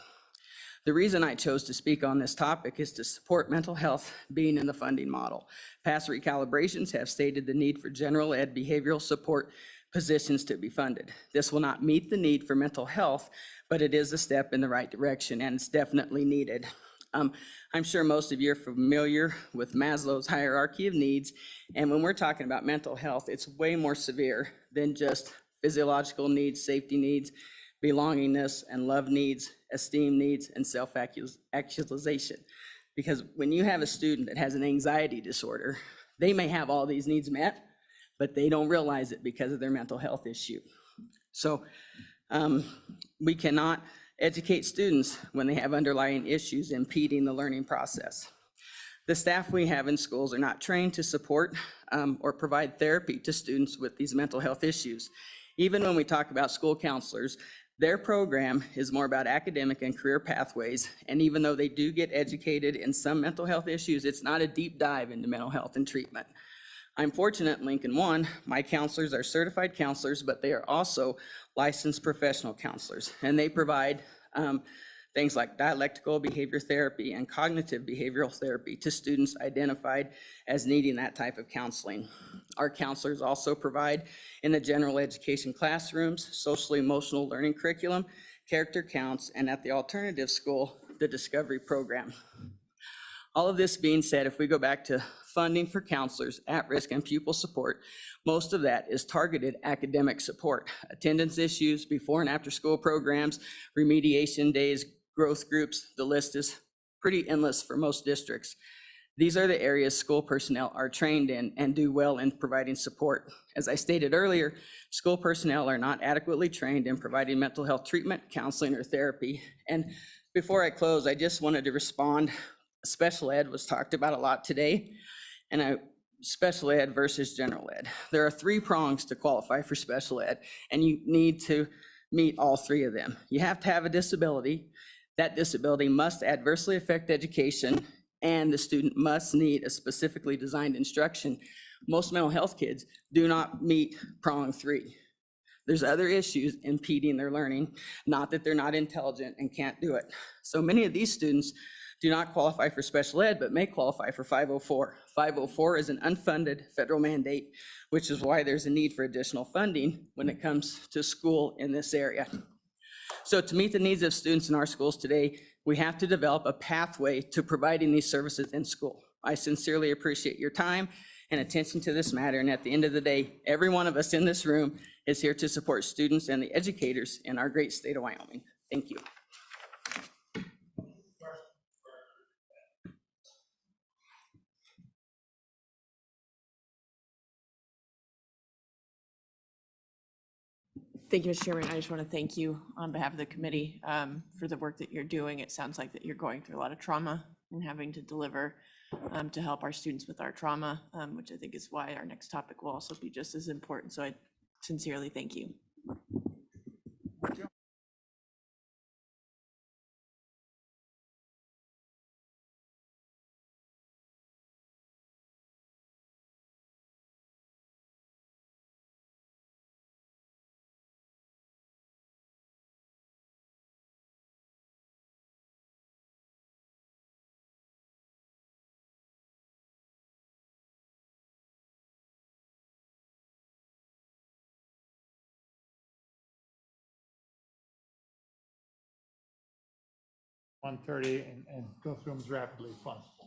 The reason I chose to speak on this topic is to support mental health being in the funding model. Past recalibrations have stated the need for general ed behavioral support positions to be funded. This will not meet the need for mental health, but it is a step in the right direction, and it's definitely needed. I'm sure most of you are familiar with Maslow's hierarchy of needs, and when we're talking about mental health, it's way more severe than just physiological needs, safety needs, belongingness and love needs, esteem needs, and self-actualization. Because when you have a student that has an anxiety disorder, they may have all these needs met, but they don't realize it because of their mental health issue. So we cannot educate students when they have underlying issues impeding the learning process. The staff we have in schools are not trained to support or provide therapy to students with these mental health issues. Even when we talk about school counselors, their program is more about academic and career pathways, and even though they do get educated in some mental health issues, it's not a deep dive into mental health and treatment. I'm fortunate in Lincoln One, my counselors are certified counselors, but they are also licensed professional counselors, and they provide things like dialectical behavior therapy and cognitive behavioral therapy to students identified as needing that type of counseling. Our counselors also provide in the general education classrooms, social emotional learning curriculum, character counts, and at the alternative school, the Discovery program. All of this being said, if we go back to funding for counselors, at-risk, and pupil support, most of that is targeted academic support, attendance issues, before and after-school programs, remediation days, growth groups. The list is pretty endless for most districts. These are the areas school personnel are trained in and do well in providing support. As I stated earlier, school personnel are not adequately trained in providing mental health treatment, counseling, or therapy. And before I close, I just wanted to respond. Special ed was talked about a lot today, and special ed versus general ed. There are 3 prongs to qualify for special ed, and you need to meet all 3 of them. You have to have a disability. That disability must adversely affect education, and the student must need a specifically designed instruction. Most mental health kids do not meet prong 3. There's other issues impeding their learning, not that they're not intelligent and can't do it. So many of these students do not qualify for special ed, but may qualify for 504. 504 is an unfunded federal mandate, which is why there's a need for additional funding when it comes to school in this area. So to meet the needs of students in our schools today, we have to develop a pathway to providing these services in school. I sincerely appreciate your time and attention to this matter, and at the end of the day, every one of us in this room is here to support students and the educators in our great state of Wyoming. Thank you. Thank you, Mr. Chairman. I just want to thank you on behalf of the committee for the work that you're doing. It sounds like that you're going through a lot of trauma and having to deliver to help our students with our trauma, which I think is why our next topic will also be just as important. So I sincerely thank you. .130 and go through them as rapidly as possible.